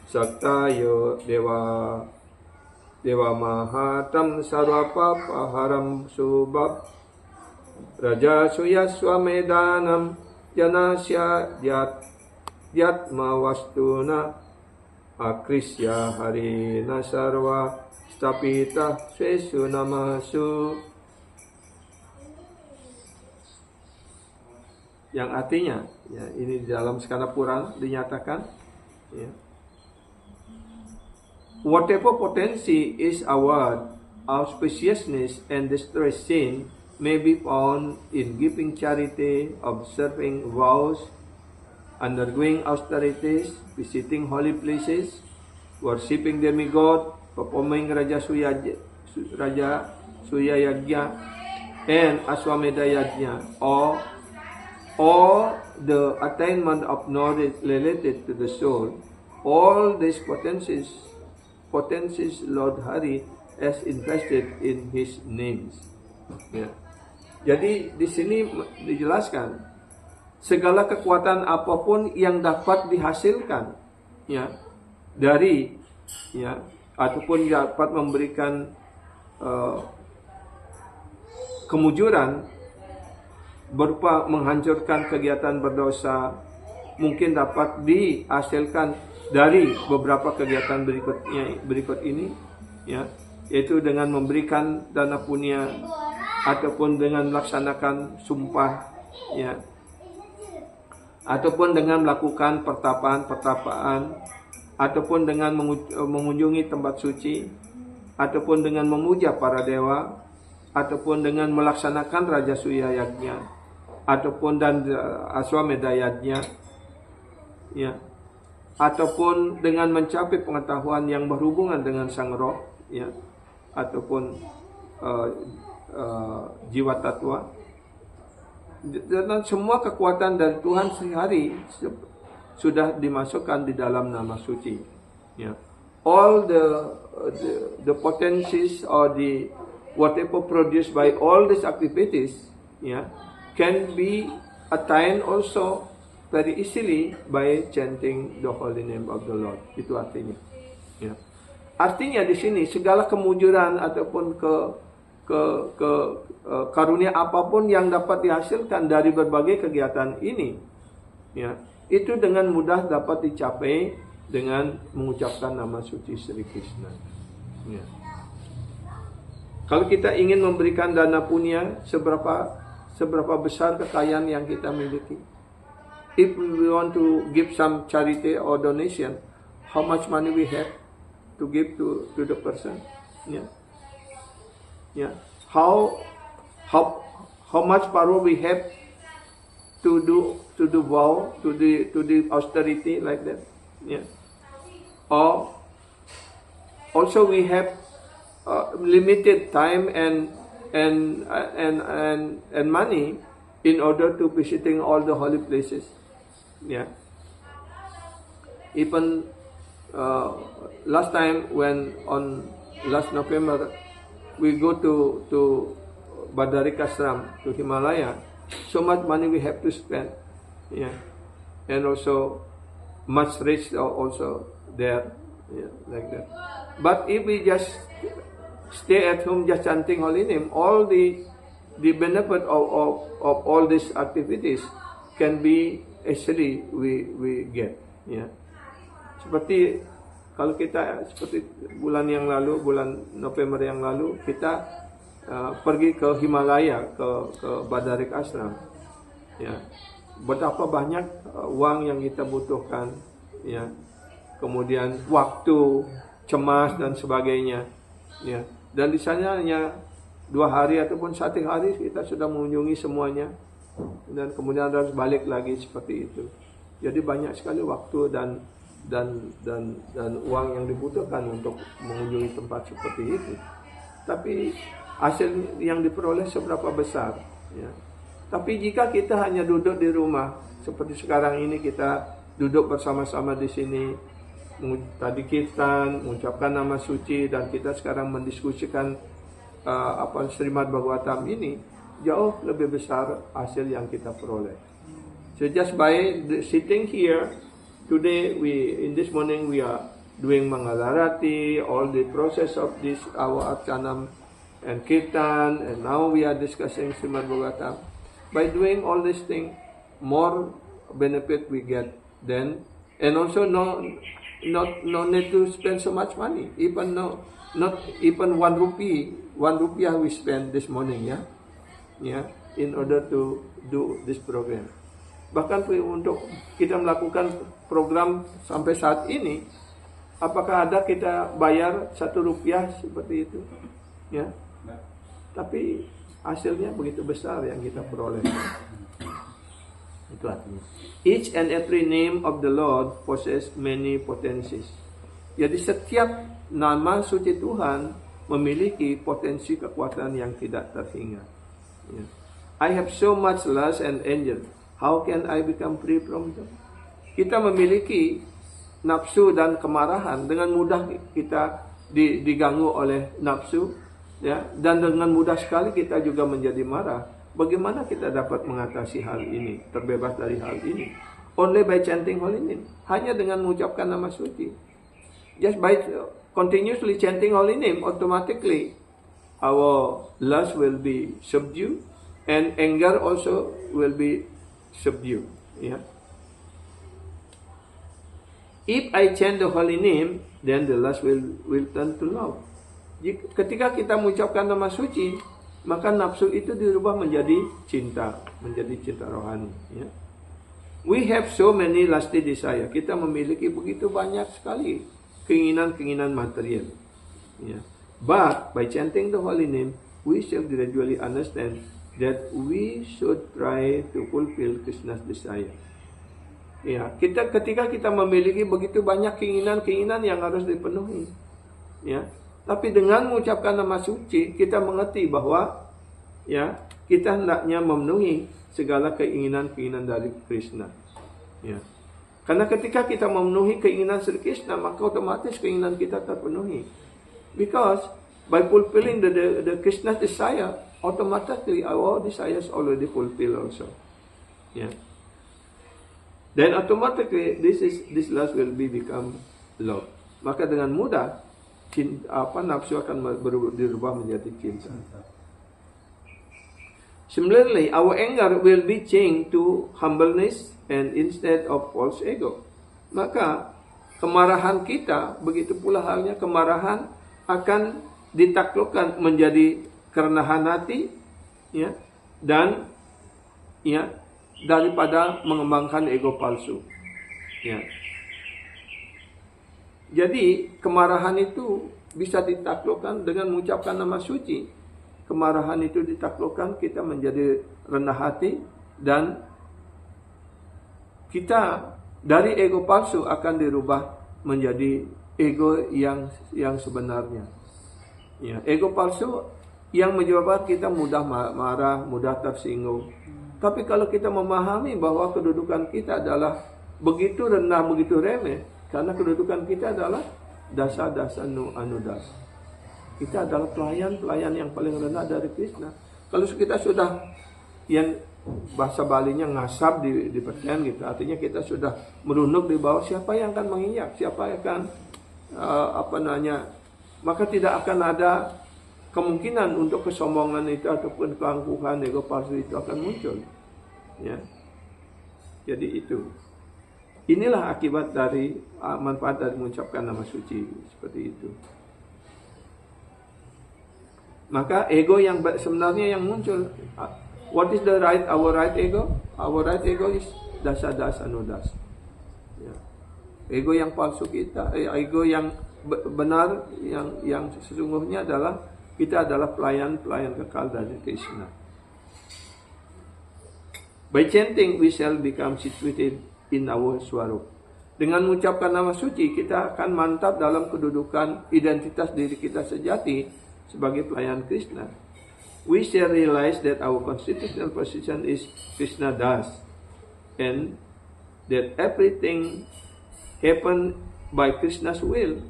Saktayo Dewa Mahatam Sarvapa Paharam Subab Raja Suyaswa Medanam Janasya Yatma Wastuna Akrisya Harina Sarva Stapita Sesu Namasu, yang artinya, ya, ini di dalam Skanda Purana dinyatakan, ya, whatever potency is award, auspiciousness and distress sin may be found in giving charity, observing vows, undergoing austerities, visiting holy places, worshipping demigod, performing Raja Suya Yajna, and Aswamedha Yajna, or the attainment of knowledge related to the soul. All these potencies Lord Hari has invested in His names. Ya. Jadi di sini dijelaskan segala kekuatan apapun yang dapat dihasilkan, ya, dari, ya, ataupun dapat memberikan kemujuran berupa menghancurkan kegiatan berdosa, mungkin dapat dihasilkan dari beberapa kegiatan berikut ini, ya, yaitu dengan memberikan dana punya ataupun dengan melaksanakan sumpah, ya, ataupun dengan melakukan pertapaan, ataupun dengan mengunjungi tempat suci, ataupun dengan memuja para dewa, ataupun dengan melaksanakan Raja Suya Yajna, ataupun dan Aswamedha Yajna, ya, ataupun dengan mencapai pengetahuan yang berhubungan dengan sang roh, ya, ataupun jiwa tatwa. Dan semua kekuatan dari Tuhan sehari sudah dimasukkan di dalam nama suci, ya. All the potencies or the whatever produced by all these activities, ya, can be attained also very easily by chanting the holy name of the Lord. Itu artinya, ya. Artinya di sini segala kemujuran ataupun karunia apapun yang dapat dihasilkan dari berbagai kegiatan ini, ya, itu dengan mudah dapat dicapai dengan mengucapkan nama suci Sri Krishna, ya. Kalau kita ingin memberikan dana punya, seberapa besar kekayaan yang kita miliki. If we want to give some charity or donation, how much money we have to give to the person? Yeah. Yeah. How much power we have to do vow, to the austerity like that? Yeah. Or also we have limited time and money in order to visiting all the holy places. Yeah. Even last time when on last November we go to Badarik Ashram, to Himalaya, so much money we have to spend. Yeah. And also much rich also there. Yeah, like that. But if we just stay at home just chanting holy name, all the benefit of all these activities can be actually we get, ya. Seperti kalau kita seperti bulan November yang lalu kita pergi ke Himalaya, ke Badarik Ashram, ya. Betapa banyak uang yang kita butuhkan, ya. Kemudian waktu, cemas dan sebagainya, ya. Dan di sana hanya 2 hari ataupun 1 hari kita sudah mengunjungi semuanya, dan kemudian harus balik lagi seperti itu. Jadi banyak sekali waktu dan uang yang dibutuhkan untuk mengunjungi tempat seperti itu. Tapi hasil yang diperoleh seberapa besar, ya. Tapi jika kita hanya duduk di rumah seperti sekarang ini, kita duduk bersama-sama di sini, tadi kirtan, mengucapkan nama suci, dan kita sekarang mendiskusikan Srimad Bhagavatam ini, jauh lebih besar hasil yang kita peroleh. So just by sitting here today, in this morning we are doing Mangalarati, all the process of this our Archanam and Kirtan, and now we are discussing Srimad Bhagavatam. By doing all these things, more benefit we get then, and also no need to spend so much money. Not even 1 rupiah we spend this morning, in order to do this program. Bahkan untuk kita melakukan program sampai saat ini, apakah ada kita bayar 1 rupiah seperti itu, ya? Tapi hasilnya begitu besar yang kita peroleh. Itu artinya. Each and every name of the Lord possess many potencies. Jadi setiap nama suci Tuhan memiliki potensi kekuatan yang tidak terhingga. Ya. I have so much lust and anger. How can I become free from them? Kita memiliki nafsu dan kemarahan. Dengan mudah kita diganggu oleh nafsu, ya, dan dengan mudah sekali kita juga menjadi marah. Bagaimana kita dapat mengatasi hal ini, terbebas dari hal ini? Only by chanting holy name. Hanya dengan mengucapkan nama suci. Just by continuously chanting holy name, automatically our lust will be subdued and anger also will be subdued. Yeah. If I chant the holy name, then the lust will turn to love. Ketika kita mengucapkan nama suci, maka nafsu itu dirubah menjadi cinta rohani. Ya. We have so many lusty desire. Kita memiliki begitu banyak sekali keinginan-keinginan material. Ya. But by chanting the holy name, we shall gradually understand that we should try to fulfill Krishna's desire. Ya, ketika kita memiliki begitu banyak keinginan-keinginan yang harus dipenuhi, ya. Tapi dengan mengucapkan nama suci, kita mengerti bahwa, ya, kita hendaknya memenuhi segala keinginan-keinginan dari Krishna. Ya. Karena ketika kita memenuhi keinginan Sri Krishna, maka otomatis keinginan kita terpenuhi. Because by fulfilling the Krishna's desire, automatically our desires already fulfilled also. Ya. Then automatically this lust will become love. Maka dengan mudah nafsu akan dirubah menjadi cinta. Similarly, our anger will be changed to humbleness and instead of false ego. Maka kemarahan kita, begitu pula halnya kemarahan akan ditaklukkan menjadi kerendahan hati, ya, dan ya, daripada mengembangkan ego palsu. Ya. Jadi kemarahan itu bisa ditaklukkan dengan mengucapkan nama suci. Kemarahan itu ditaklukkan, kita menjadi rendah hati, dan kita dari ego palsu akan dirubah menjadi ego yang sebenarnya. Ya, ego palsu yang menyebabkan kita mudah marah, mudah tersinggung. Tapi kalau kita memahami bahwa kedudukan kita adalah begitu rendah, begitu remeh, karena kedudukan kita adalah dasa-dasa anudas. Kita adalah pelayan yang paling rendah dari Krishna. Kalau kita sudah, yang bahasa Balinya ngasap di peten gitu, artinya kita sudah merunduk di bawah, siapa yang akan menginjak, siapa yang akan maka tidak akan ada kemungkinan untuk kesombongan itu ataupun keangkuhan, ego palsu itu akan muncul. Ya. Jadi itu. Inilah akibat dari manfaat dari mengucapkan nama suci seperti itu. Maka ego yang sebenarnya yang muncul. What is our right ego? Our right ego is dasa-dasa anudas. Ya. Ego yang palsu kita, ego yang benar, yang sesungguhnya adalah kita adalah pelayan kekal dari Krishna. By chanting we shall become situated in our swarup. Dengan mengucapkan nama suci, kita akan mantap dalam kedudukan identitas diri kita sejati sebagai pelayan Krishna. We shall realize that our constitutional position is Krishna Das, and that everything happen by Krishna's will.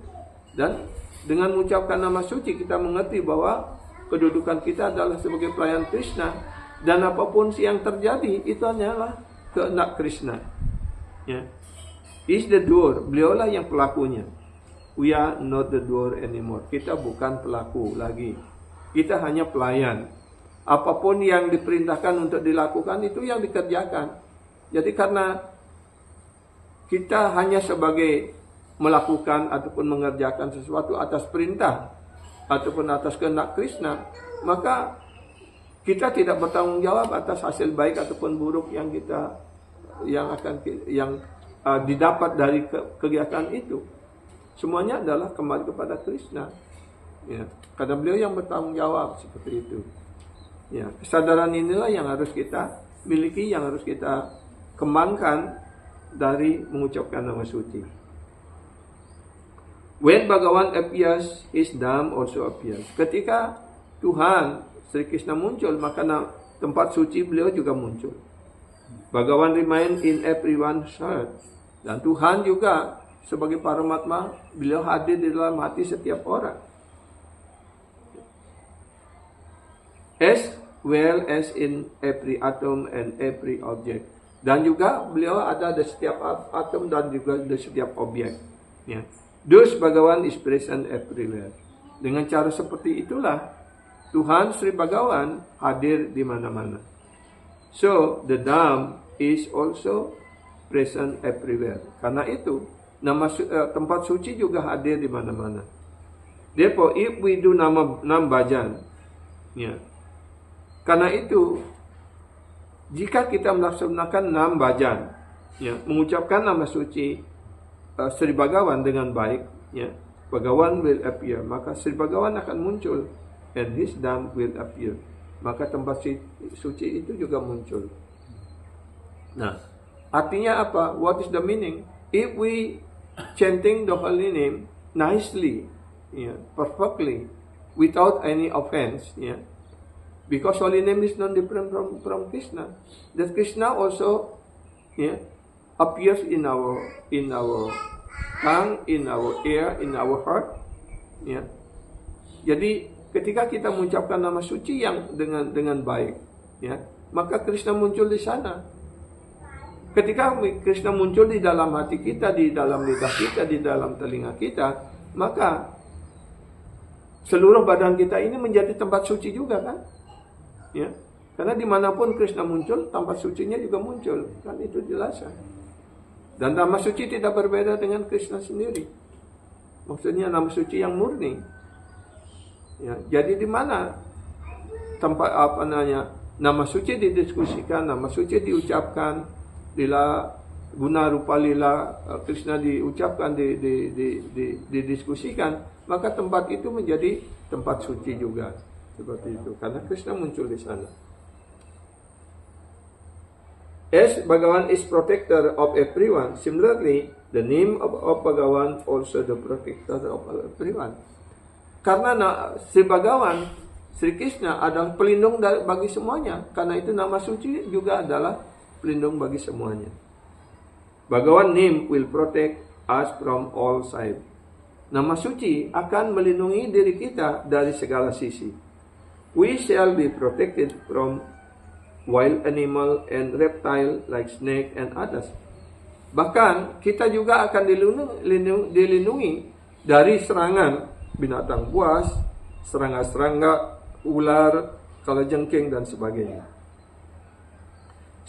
Dan dengan mengucapkan nama suci, kita mengerti bahwa kedudukan kita adalah sebagai pelayan Krishna, dan apapun yang terjadi itu hanyalah kehendak Krishna. Ya. Is the doer, beliaulah yang pelakunya. We are not the doer anymore. Kita bukan pelaku lagi. Kita hanya pelayan. Apapun yang diperintahkan untuk dilakukan itu yang dikerjakan. Jadi karena kita hanya sebagai melakukan ataupun mengerjakan sesuatu atas perintah ataupun atas kehendak Krishna, maka kita tidak bertanggung jawab atas hasil baik ataupun buruk yang didapat dari kegiatan itu. Semuanya adalah kembali kepada Krishna. Ya, karena beliau yang bertanggung jawab seperti itu. Ya, kesadaran inilah yang harus kita miliki, yang harus kita kembangkan dari mengucapkan nama suci. When Bhagavan appears, his Dham also appears. Ketika Tuhan Sri Krishna muncul, maka tempat suci beliau juga muncul. Bhagavan remain in everyone's heart. Dan Tuhan juga sebagai Paramatma, beliau hadir di dalam hati setiap orang. As well as in every atom and every object. Dan juga beliau ada di setiap atom dan juga di setiap objek. Ya. Thus Bhagavan is present everywhere. Dengan cara seperti itulah Tuhan Sri Bhagavan hadir di mana-mana. So the Dham is also present everywhere. Karena itu tempat suci juga hadir di mana-mana. Therefore, if we do nam bhajan, ya. Karena itu, jika kita melaksanakan nam bhajan, ya, mengucapkan nama suci Sri Bhagavan dengan baik, ya, Bhagavan will appear, maka Sri Bhagavan akan muncul, and his Dham will appear, maka tempat suci itu juga muncul. Nah, artinya apa? What is the meaning? If we chanting the holy name nicely, yeah, perfectly, without any offense, yeah, because holy name is not different from Krishna. That Krishna also, yeah, appears in our tongue, in our ear, in our heart, yeah. Jadi ketika kita mengucapkan nama suci yang dengan baik, ya, maka Krishna muncul di sana. Ketika Krishna muncul di dalam hati kita, di dalam lidah kita, di dalam telinga kita, maka seluruh badan kita ini menjadi tempat suci juga, kan? Ya, karena dimanapun Krishna muncul, tempat sucinya juga muncul, kan? Itu jelas. Dan nama suci tidak berbeda dengan Krishna sendiri. Maksudnya nama suci yang murni. Ya, jadi di mana tempat nama suci didiskusikan, nama suci diucapkan, lila guna rupa lila Krishna diucapkan, didiskusikan, maka tempat itu menjadi tempat suci juga. Seperti itu, karena Krishna muncul di sana. As Bhagavan is protector of everyone, similarly, the name of Bhagavan also the protector of everyone. Karena Sri Bhagavan, Sri Krishna adalah pelindung bagi semuanya. Karena itu nama suci juga adalah pelindung bagi semuanya. Bhagavan name will protect us from all sides. Nama suci akan melindungi diri kita dari segala sisi. We shall be protected from wild animal and reptile like snake and others. Bahkan kita juga akan dilindungi dari serangan binatang buas, serangga-serangga, ular, kalajengking dan sebagainya.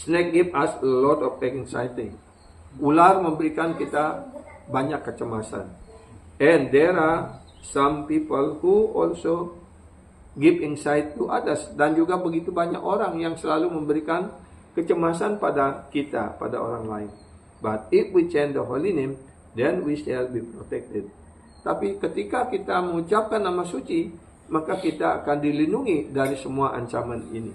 Snake give us a lot of anxiety. Ular memberikan kita banyak kecemasan. And there are some people who also give insight to others. Dan juga begitu banyak orang yang selalu memberikan kecemasan pada kita, pada orang lain. But if we chant the holy name, then we shall be protected. Tapi ketika kita mengucapkan nama suci, maka kita akan dilindungi dari semua ancaman ini.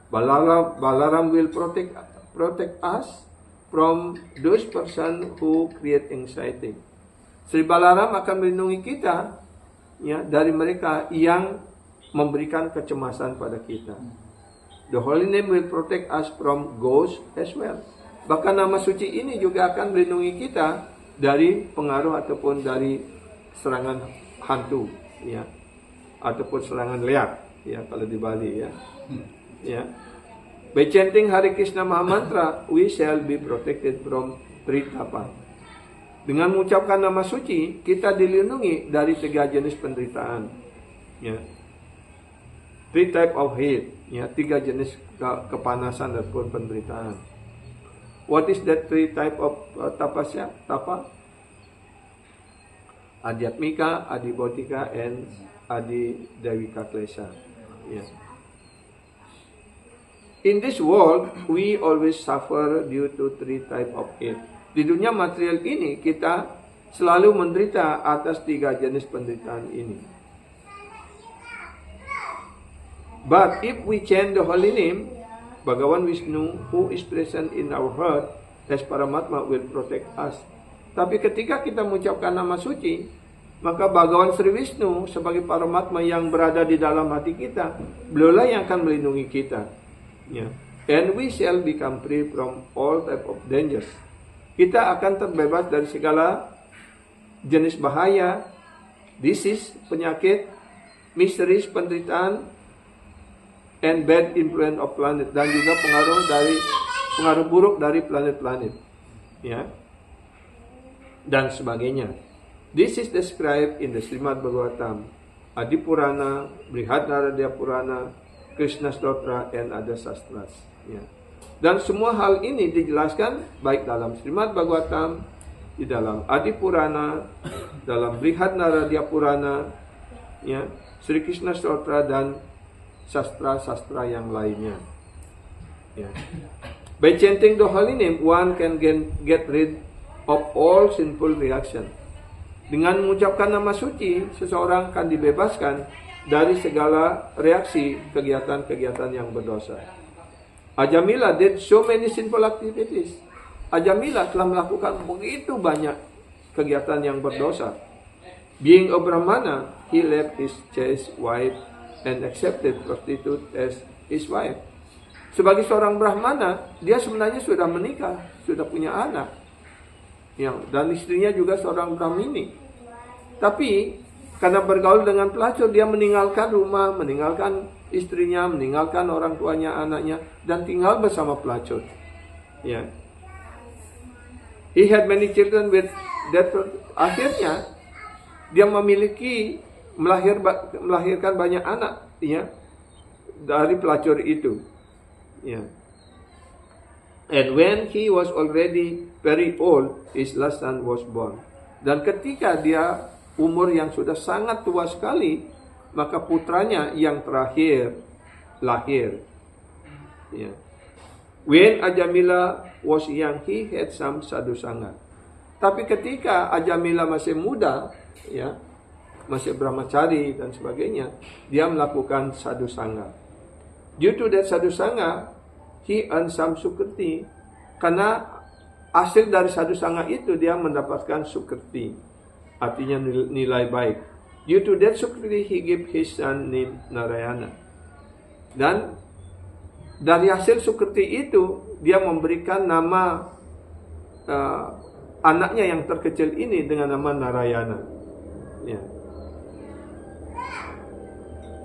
Balaram will protect us from those person who create anxiety. Sri Balaram akan melindungi kita, ya, dari mereka yang memberikan kecemasan pada kita. The holy name will protect us from ghosts as well. Bahkan nama suci ini juga akan melindungi kita dari pengaruh ataupun dari serangan hantu, ya, ataupun serangan liar, ya, kalau di Bali, ya. Ya. By chanting Hare Krishna Mahamantra, we shall be protected from tritapa. Dengan mengucapkan nama suci, kita dilindungi dari 3 jenis penderitaan, ya. 3 type of heat, ya, 3 jenis kepanasan ataupun penderitaan. What is that 3 type of tapasya? Tapa? Adhyatmika, Adibodhika, and Adidevika Klesha. Yeah. In this world, we always suffer due to 3 type of heat. Di dunia material ini, kita selalu menderita atas 3 jenis penderitaan ini. But if we chant the holy name, Bhagavan Vishnu who is present in our heart as Paramatma will protect us. Tapi ketika kita mengucapkan nama suci, maka Bhagavan Sri Vishnu sebagai Paramatma yang berada di dalam hati kita, beliaulah yang akan melindungi kita. Ya. And we shall become free from all type of dangers. Kita akan terbebas dari segala jenis bahaya, disease, penyakit, miseries, penderitaan, and bad influence of planet, dan juga pengaruh buruk dari planet-planet, ya, dan sebagainya. This is described in the Srimad Bhagavatam, Adi Purana, Brihadaranya Purana, Krishna Stotra, and other sastras. Ya. Dan semua hal ini dijelaskan baik dalam Srimad Bhagavatam, di dalam Adi Purana, dalam Brihadaranya Purana, ya, Sri Krishna Stotra, dan sastra-sastra yang lainnya. Ya. By chanting the holy name, one can get rid of all sinful reaction. Dengan mengucapkan nama suci, seseorang akan dibebaskan dari segala reaksi kegiatan-kegiatan yang berdosa. Ajamila did so many sinful activities. Ajamila telah melakukan begitu banyak kegiatan yang berdosa. Being a Brahmana, he left his chaste wife and accepted prostitute as his wife. Sebagai seorang Brahmana, dia sebenarnya sudah menikah, sudah punya anak, ya, dan istrinya juga seorang Brahmini. Tapi karena bergaul dengan pelacur, dia meninggalkan rumah, meninggalkan istrinya, meninggalkan orang tuanya, anaknya, dan tinggal bersama pelacur. Ya. He had many children with that. Akhirnya dia melahirkan banyak anak, ya, dari pelacur itu, ya. And when he was already very old, his last son was born. Dan ketika dia umur yang sudah sangat tua sekali, maka putranya yang terakhir lahir. Ya. When Ajamila was young, he had some sadhu sangha. Tapi ketika Ajamila masih muda, ya, masih brahmacari dan sebagainya, dia melakukan sadhu sangha. Due to that sadhu sangha, he earned some sukriti. Karena hasil dari sadhu sangha itu dia mendapatkan sukriti, artinya nilai baik. Due to that sukriti, he gave his son name Narayana. Dan dari hasil sukriti itu, dia memberikan nama anaknya yang terkecil ini dengan nama Narayana. Yeah.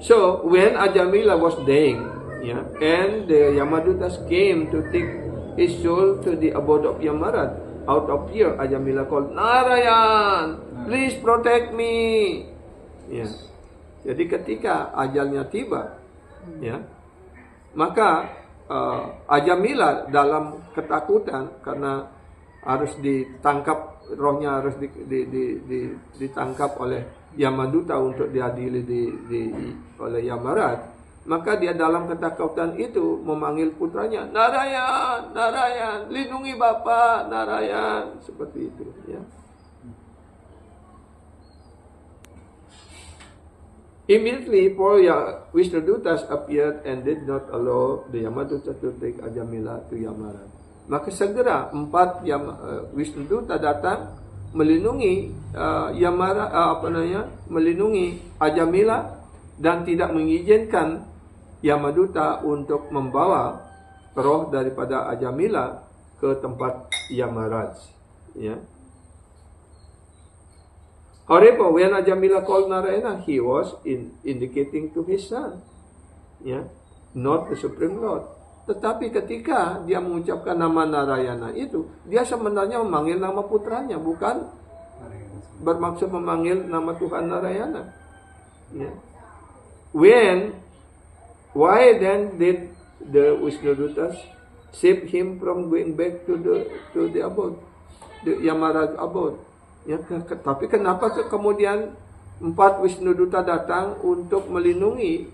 So when Ajamila was dying, yeah, and the Yamadutas came to take his soul to the abode of Yamaraj, out of fear, Ajamila called, Narayan, please protect me. Yeah. Jadi ketika ajalnya tiba, ya, maka Ajamila dalam ketakutan karena harus ditangkap, rohnya harus ditangkap oleh Yamaduta untuk diadili oleh Yamaraj, maka dia dalam ketakutan itu memanggil putranya, Narayan, Narayan, lindungi Bapak, Narayan, seperti itu, ya. Immediately, four Vishnudutas appeared and did not allow the Yamaduta to take Ajamila to Yamaraj. Maka segera 4 Vishnuduta datang melindungi melindungi Ajamila dan tidak mengizinkan Yamaduta untuk membawa roh daripada Ajamila ke tempat Yamaraj. Ya. However, when Ajamila called Narayana, he was indicating to his son, ya, not the Supreme Lord. Tetapi ketika dia mengucapkan nama Narayana itu, dia sebenarnya memanggil nama putranya, bukan bermaksud memanggil nama Tuhan Narayana. Ya. Why then did the Vishnudutas save him from going back to the abode, the Yamaraj abode? Ya, tapi kenapa kemudian 4 Vishnuduta datang untuk melindungi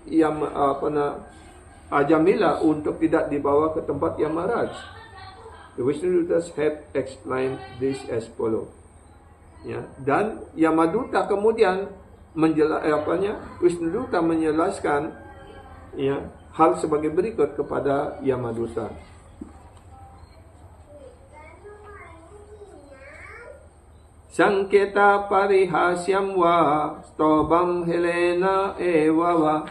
Ajamila untuk tidak dibawa ke tempat Yamaraj? The Vishnudutas had explained this as follow. Ya, dan Yamaduta kemudian Vishnuduta menjelaskan, ya, hal sebagai berikut kepada Yamaduta. Sanketa parihasyam wa stobam helena ewawa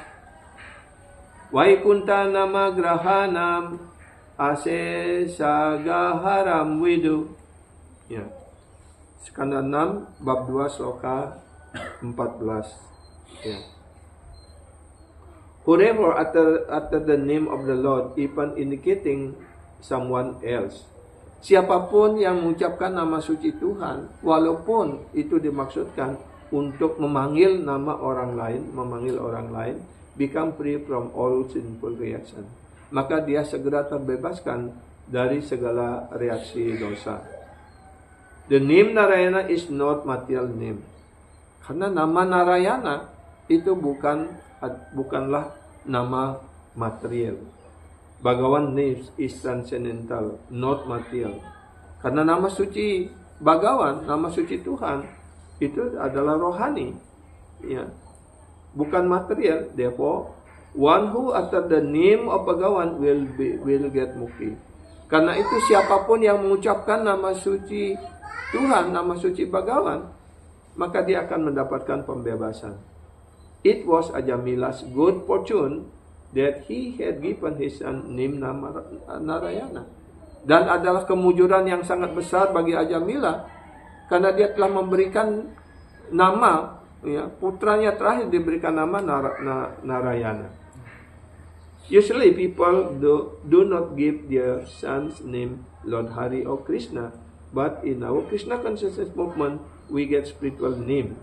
Vaikunta namagrahanam asesagaharam widu. Ya. Skanda 6 bab 2 sloka 14. Ya. Whoever utter the name of the Lord, even indicating someone else. Siapapun yang mengucapkan nama suci Tuhan, walaupun itu dimaksudkan untuk memanggil nama orang lain, become free from all sinful reaction. Maka dia segera terbebaskan dari segala reaksi dosa. The name Narayana is not material name. Karena nama Narayana itu bukanlah nama material. Bhagawan name is transcendental, not material. Karena nama suci Bhagawan, nama suci Tuhan, itu adalah rohani, ya, bukan material. Therefore, one who utter the name of Bhagawan will get mukti. Karena itu siapapun yang mengucapkan nama suci Tuhan, nama suci Bhagawan, maka dia akan mendapatkan pembebasan. It was Ajamila's good fortune that he had given his son name Narayana. Dan adalah kemujuran yang sangat besar bagi Ajamila karena dia telah memberikan nama, ya, putranya terakhir diberikan nama Narayana. Usually people do not give their son's name Lord Hari or Krishna, but in our Krishna consciousness movement we get spiritual name.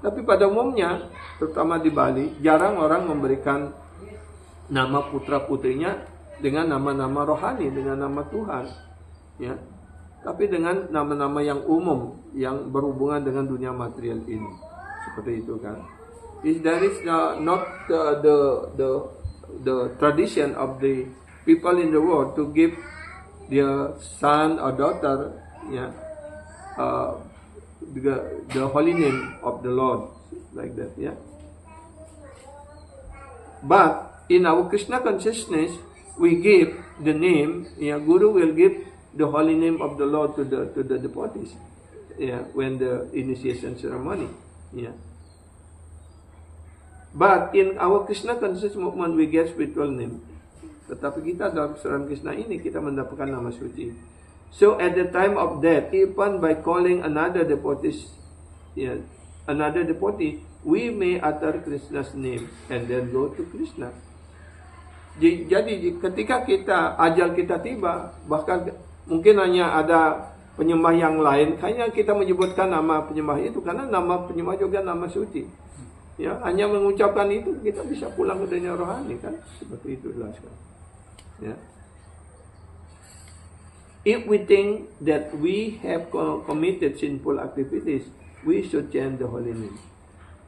Tapi pada umumnya, terutama di Bali, jarang orang memberikan nama putra-putrinya dengan nama-nama rohani, dengan nama Tuhan, ya. Tapi dengan nama-nama yang umum, yang berhubungan dengan dunia material ini, seperti itu kan. There is not the tradition of the people in the world to give their son or daughter, ya, the holy name of the Lord, like that, ya. But in our Krishna consciousness, we give the name, ya, Guru will give the holy name of the Lord to the devotees, ya, when the initiation ceremony, ya. But in our Krishna consciousness movement, we get spiritual name. Tetapi kita dalam Saran Krishna ini, kita mendapatkan nama suci. So at the time of death, even by calling another devotee, ya, we may utter Krishna's name and then go to Krishna. Jadi ketika ajal kita tiba, bahkan mungkin hanya ada penyembah yang lain, hanya kita menyebutkan nama penyembah itu karena nama penyembah juga nama suci. Ya, hanya mengucapkan itu kita bisa pulang ke dunia rohani kan, seperti itu jelaskan. Ya. If we think that we have committed sinful activities, we should chant the holy name.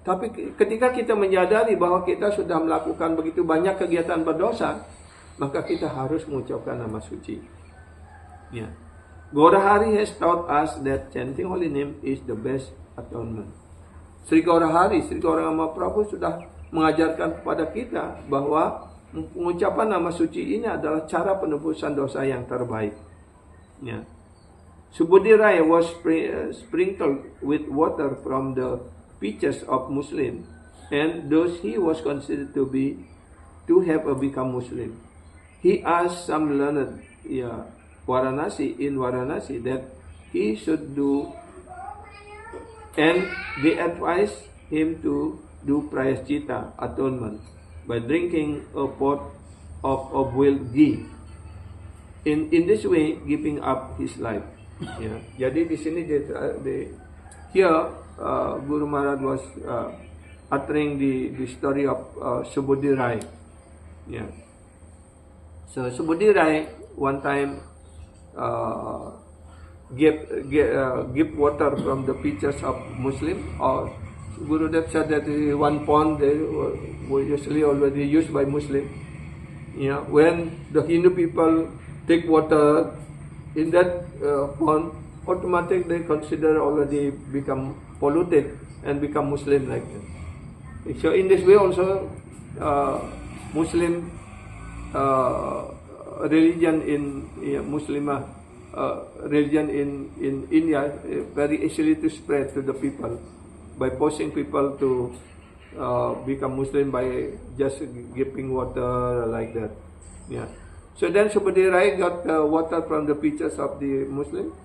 Tapi ketika kita menyadari bahwa kita sudah melakukan begitu banyak kegiatan berdosa, maka kita harus mengucapkan nama suci. Ya. Gaurahari has taught us that chanting holy name is the best atonement. Sri Gaurahari, Sri Gauranga Prabhu sudah mengajarkan kepada kita bahwa mengucapkan nama suci ini adalah cara penebusan dosa yang terbaik. Ya. Subudhi Rai was sprinkled with water from the features of Muslim, and thus he was considered to have become Muslim. He asked some learned, ya, in Varanasi that he should do, and they advised him to do prayaschitta, atonement, by drinking a pot of boiled ghee. In this way, giving up his life. Ya. Jadi di sini here Guru Maharaj was uttering the story of Subudhi Rai. Yeah. So Subudhi Rai one time give water from the pitchers of Muslim, or Gurudev said that one pond they were usually already used by Muslim. Yeah. When the Hindu people take water in that pond, automatically they consider already become polluted and become Muslim like that. So in this way also, Muslim religion in Muslimah religion in India very easily to spread to the people by forcing people to become Muslim by just giving water like that. Yeah. So then Subudhi Rai got water from the pitchers of the Muslim.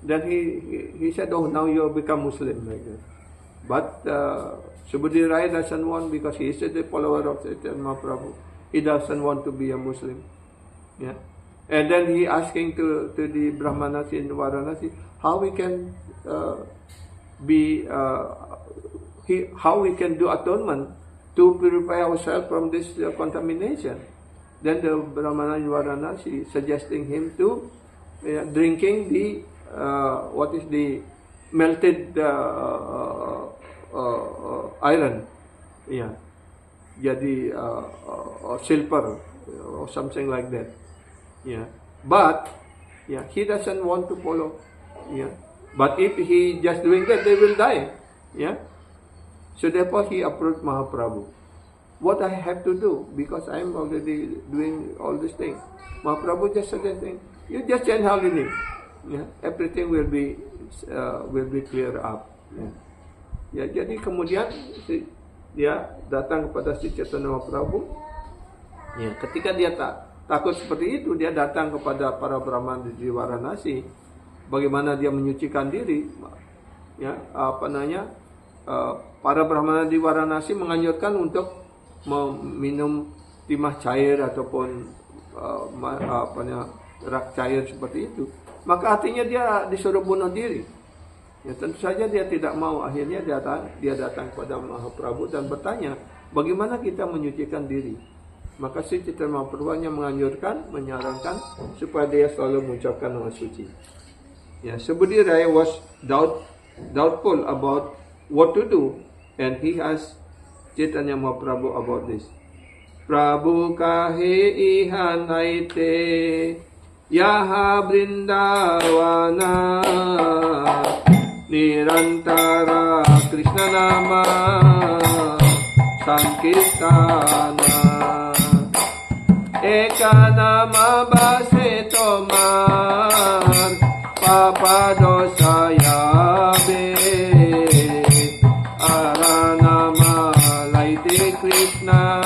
Then he said, "Oh, now you become Muslim," like that. But Subudhi Rai doesn't want, because he is a follower of Chaitanya Mahaprabhu. He doesn't want to be a Muslim. Yeah. And then he asking to the Brahmanas in Varanasi how we can how we can do atonement to purify ourselves from this contamination. Then the Brahmana in Varanasi suggesting him to drinking the what is the melted iron, yeah, jadi silver or something like that, yeah. But yeah, he doesn't want to follow, yeah. But if he just doing that, they will die, yeah. So therefore he approached Mahaprabhu. What I have to do, because I am already doing all these things. Mahaprabhu just suggesting, you just chant holy name, yeah. Everything will be clear up. Yeah. Ya, jadi kemudian dia datang kepada Sri Chaitanya Mahaprabhu. Ya, ketika dia takut seperti itu, dia datang kepada para Brahmana di Varanasi. Bagaimana dia menyucikan diri? Ya, para Brahmana di Varanasi menganjurkan untuk meminum timah cair ataupun rak cair seperti itu. Maka artinya dia disuruh bunuh diri. Ya, tentu saja dia tidak mau. Akhirnya dia datang kepada Mahaprabhu dan bertanya, bagaimana kita menyucikan diri? Maka Sri Chaitanya Mahaprabhu hanya menyarankan supaya dia selalu mengucapkan nama suci. Ya, Subudhi Rai was doubtful about what to do, and he asked Chaitanya Mahaprabhu about this. Prabhu kahe ihan aite yaha Vrindavana Nirantara Krishna Nama Sankirtana Eka Nama Base Tomar Papa Dosa Yabe Aranama Laite Krishna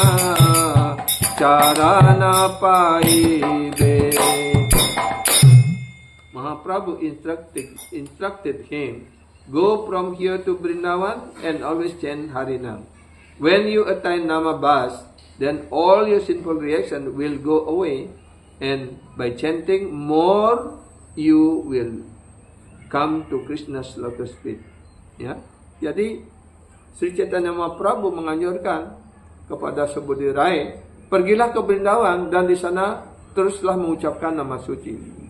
Charana Paibe. Mahaprabhu instructed him, go from here to Vrindavan and always chant Harinam. When you attain Namabhas, then all your sinful reaction will go away, and by chanting more, you will come to Krishna's lotus feet. Ya, jadi Sri Chaitanya Mahaprabhu menganjurkan kepada Subudhi Rai, pergilah ke Vrindavan dan di sana teruslah mengucapkan nama suci.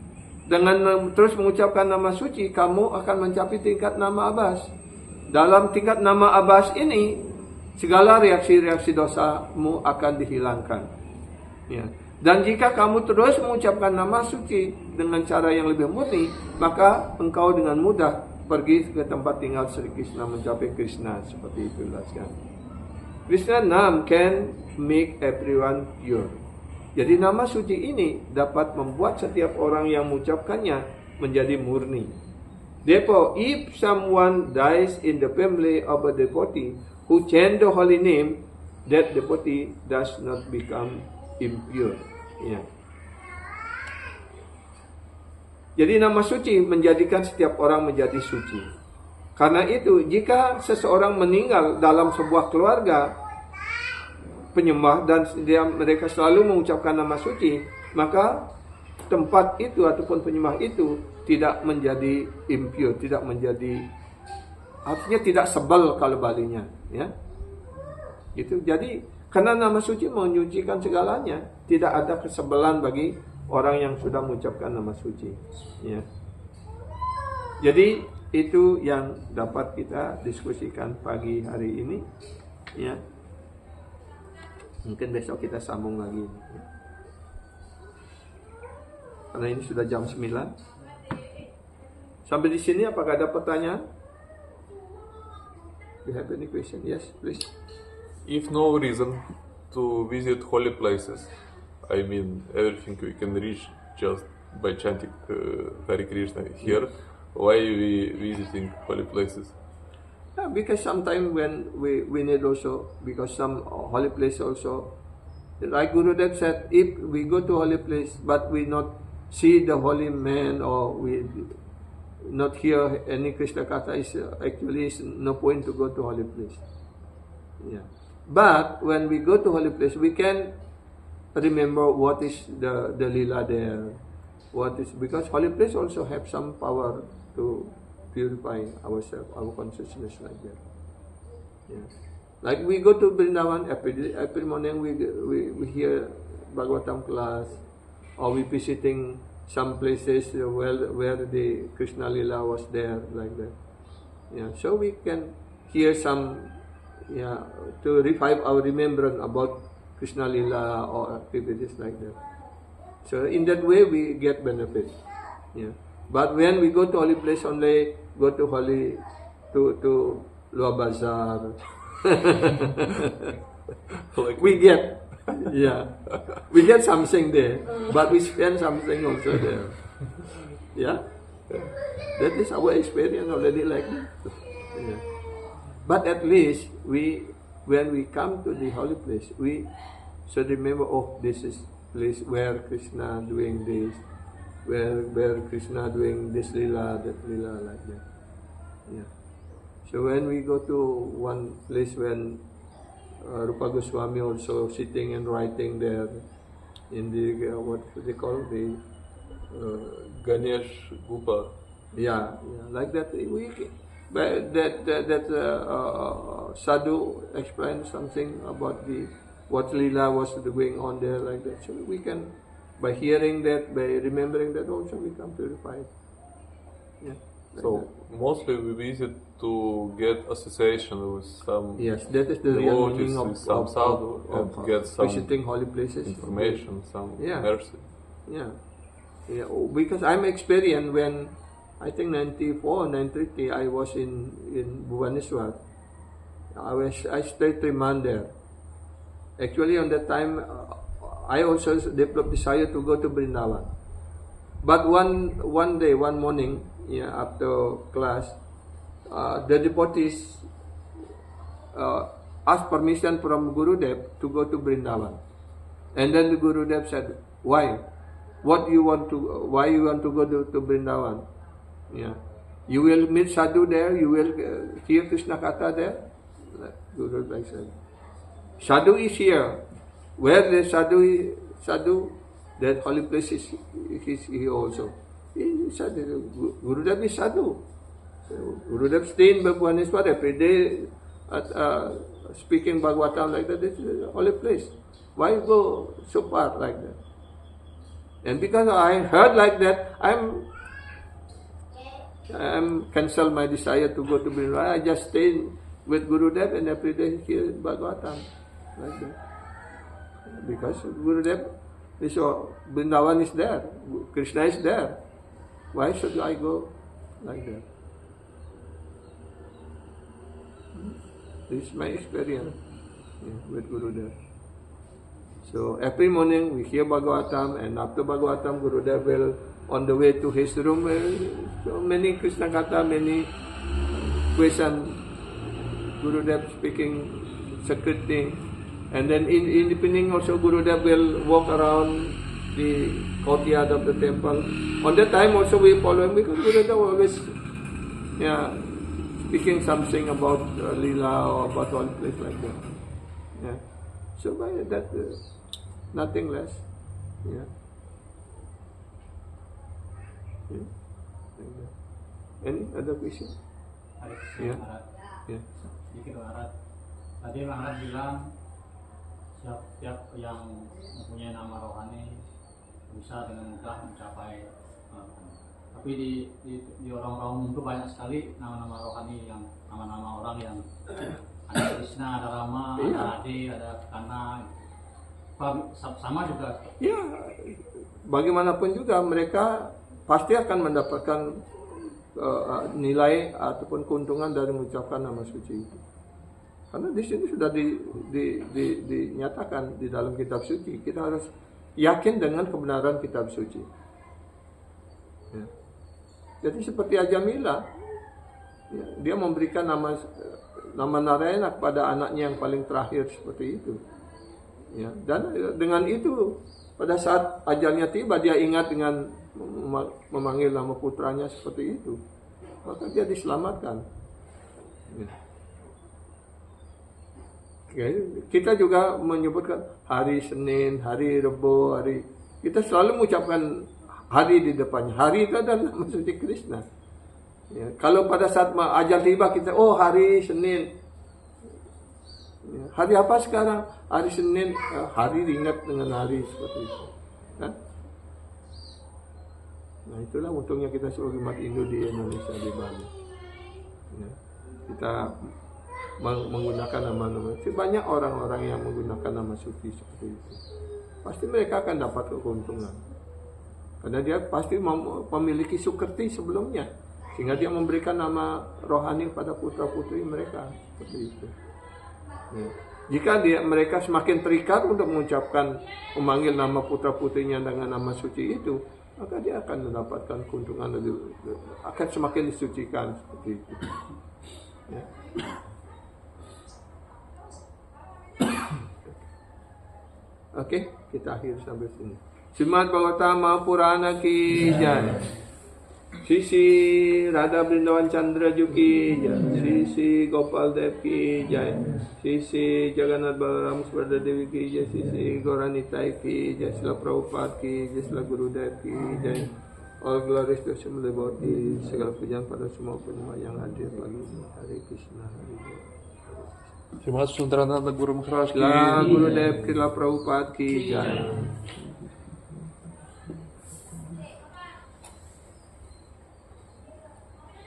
Dengan terus mengucapkan nama suci, kamu akan mencapai tingkat nama Abbas. Dalam tingkat nama Abbas ini, segala reaksi-reaksi dosamu akan dihilangkan. Ya. Dan jika kamu terus mengucapkan nama suci dengan cara yang lebih murni, maka engkau dengan mudah pergi ke tempat tinggal Sri Krishna, mencapai Krishna. Seperti itu jelaskan. Krishna Nam can make everyone pure. Jadi nama suci ini dapat membuat setiap orang yang mengucapkannya menjadi murni. Therefore, if someone dies in the family of a devotee who chant the holy name, that devotee does not become impure. Ya. Jadi nama suci menjadikan setiap orang menjadi suci. Karena itu, jika seseorang meninggal dalam sebuah keluarga penyembah dan mereka selalu mengucapkan nama suci, maka tempat itu ataupun penyembah itu tidak menjadi impure, tidak menjadi, artinya tidak sebel kalau balinya, ya. Itu jadi karena nama suci menyucikan segalanya, tidak ada kesebelan bagi orang yang sudah mengucapkan nama suci, ya. Jadi itu yang dapat kita diskusikan pagi hari ini, ya. Mungkin besok kita sambung lagi. Karena ini sudah jam 9. Sampai di sini apakah ada pertanyaan? Do you have any question? Yes, please. If no reason to visit holy places, I mean, everything we can reach just by chanting Hare Krishna here. Why we visiting holy places? Yeah, because sometimes when we need also, because some holy place also, like Gurudev said, if we go to holy place but we not see the holy man or we not hear any Krishna Katha, actually is no point to go to holy place. Yeah. But when we go to holy place, we can remember what is the lila there, what is, because holy place also have some power to purify ourselves, our consciousness like that. Yeah. Like we go to Vrindavan every morning, we hear Bhagavatam class, or we visiting some places where the Krishna Lila was there, like that. Yeah. So we can hear some, yeah, to revive our remembrance about Krishna Lila or activities like that. So in that way we get benefit. Yeah. But when we go to holy place, only go to holy to Lua Bazaar. Like We get, yeah, we get something there, but we spend something also there. Yeah, that is our experience already like that. Yeah. But at least when we come to the holy place, we should remember, oh, this is place where Krishna doing this, where Krishna doing this lila, that lila, like that. Yeah. So when we go to one place when Rupa Goswami also sitting and writing there in the what they call the Ganesh Gupa. yeah, like that but that Sadhu explained something about the what lila was going on there, like that. So we can, by hearing that, by remembering that, also become purified. Yeah. Like So mostly we visit to get association with some that. Yes, that is the real devotees, meaning with some sadhu, and get some visiting holy places. information, some Yeah. mercy. Yeah. Yeah, because I'm experienced when I think 94, 93, I was in Bhubaneswar. I stayed 3 months there. Actually, on that time, I also developed desire to go to Vrindavan. But one day, one morning, yeah, after class, the devotees asked permission from Gurudev to go to Vrindavan. And then the Gurudev said, why? Why you want to go to Vrindavan? Yeah. You will meet sadhu there, you will hear Krishna Katha there. Gurudev said, sadhu is here. Where the sadhu, that holy place is here also. He said, Gurudev is sadhu. So Gurudev stay in Bhubaneswar every day speaking Bhagavatam like that. This is a holy place. Why go so far like that? And because I heard like that, I'm cancel my desire to go to Vrindavan. I just stay with Gurudev and every day hear Bhagavatam like that. Because Gurudev is Vrindavan is there, Krishna is there. Why should I go like that? This is my experience with Gurudev. So every morning we hear Bhagavatam, and after Bhagavatam, Gurudev will, on the way to his room, so many Krishna Katha, many questions, Gurudev speaking sacred things. And then in the evening also, Gurudev will walk around the courtyard of the temple. On that time also we follow him, because Gurudev always speaking something about Leela or about all place like that. Yeah. So by that, nothing less. Yeah. Yeah. Like that. Any other question? Yeah. Yeah. Sedikit Maharaj. Tadi Maharaj bilang setiap yang mempunyai nama rohani bisa dengan mudah mencapai. Tapi di orang-orang umum itu banyak sekali nama-nama rohani, yang nama-nama orang yang ada Krishna, ada Rama, ada Ade, ada Kana. Sama juga. Ya, bagaimanapun juga mereka pasti akan mendapatkan nilai ataupun keuntungan dari mengucapkan nama suci itu. Karena di sini sudah dinyatakan di dalam kitab suci, kita harus yakin dengan kebenaran kitab suci. Ya. Jadi seperti Ajamila, ya, dia memberikan nama Narayana kepada anaknya yang paling terakhir seperti itu. Ya, dan dengan itu pada saat ajalnya tiba dia ingat dengan memanggil nama putranya seperti itu, maka dia diselamatkan. Ya. Ya, kita juga menyebutkan hari Senin, hari Rebo, kita selalu mengucapkan hari di depannya. Hari itu adalah nama suci Krishna. Ya, kalau pada saat ajal tiba kita, oh hari Senin. Ya, hari apa sekarang? Hari Senin, hari diingat dengan hari seperti itu. Kan? Nah itulah untungnya kita sebagai umat Hindu di Indonesia, di Bali. Ya, kita menggunakan nama-nama. Banyak orang-orang yang menggunakan nama suci seperti itu. Pasti mereka akan dapat keuntungan. Karena dia pasti memiliki sukriti sebelumnya. Sehingga dia memberikan nama rohani pada putra-putri mereka. Seperti itu. Ya. Jika mereka semakin terikat untuk memanggil nama putra-putrinya dengan nama suci itu, maka dia akan mendapatkan keuntungan akan semakin disucikan seperti itu. Ya. Oke, kita akhir sampai sini. Srimad Bhagavatam Purana ki jai. Sisi Radha Brindavan Chandra Ju ki jai. Sisi Gopal Dev ki jai. Sisi Jagannath Balaram Subhadra Devi ki jai. Sisi Gauranitai ki jai. Srila Prabhupada ki jai. Srila Gurudev ki jai. All glories to Sri Devotee. Segala pujian pada semua penyembah yang hadir pagi ini. Hare Krishna, Hare Krishna. Terima kasih Sundarananda Guru Maharaj ki Srila Gurudev, Srila Prabhupada ki jai.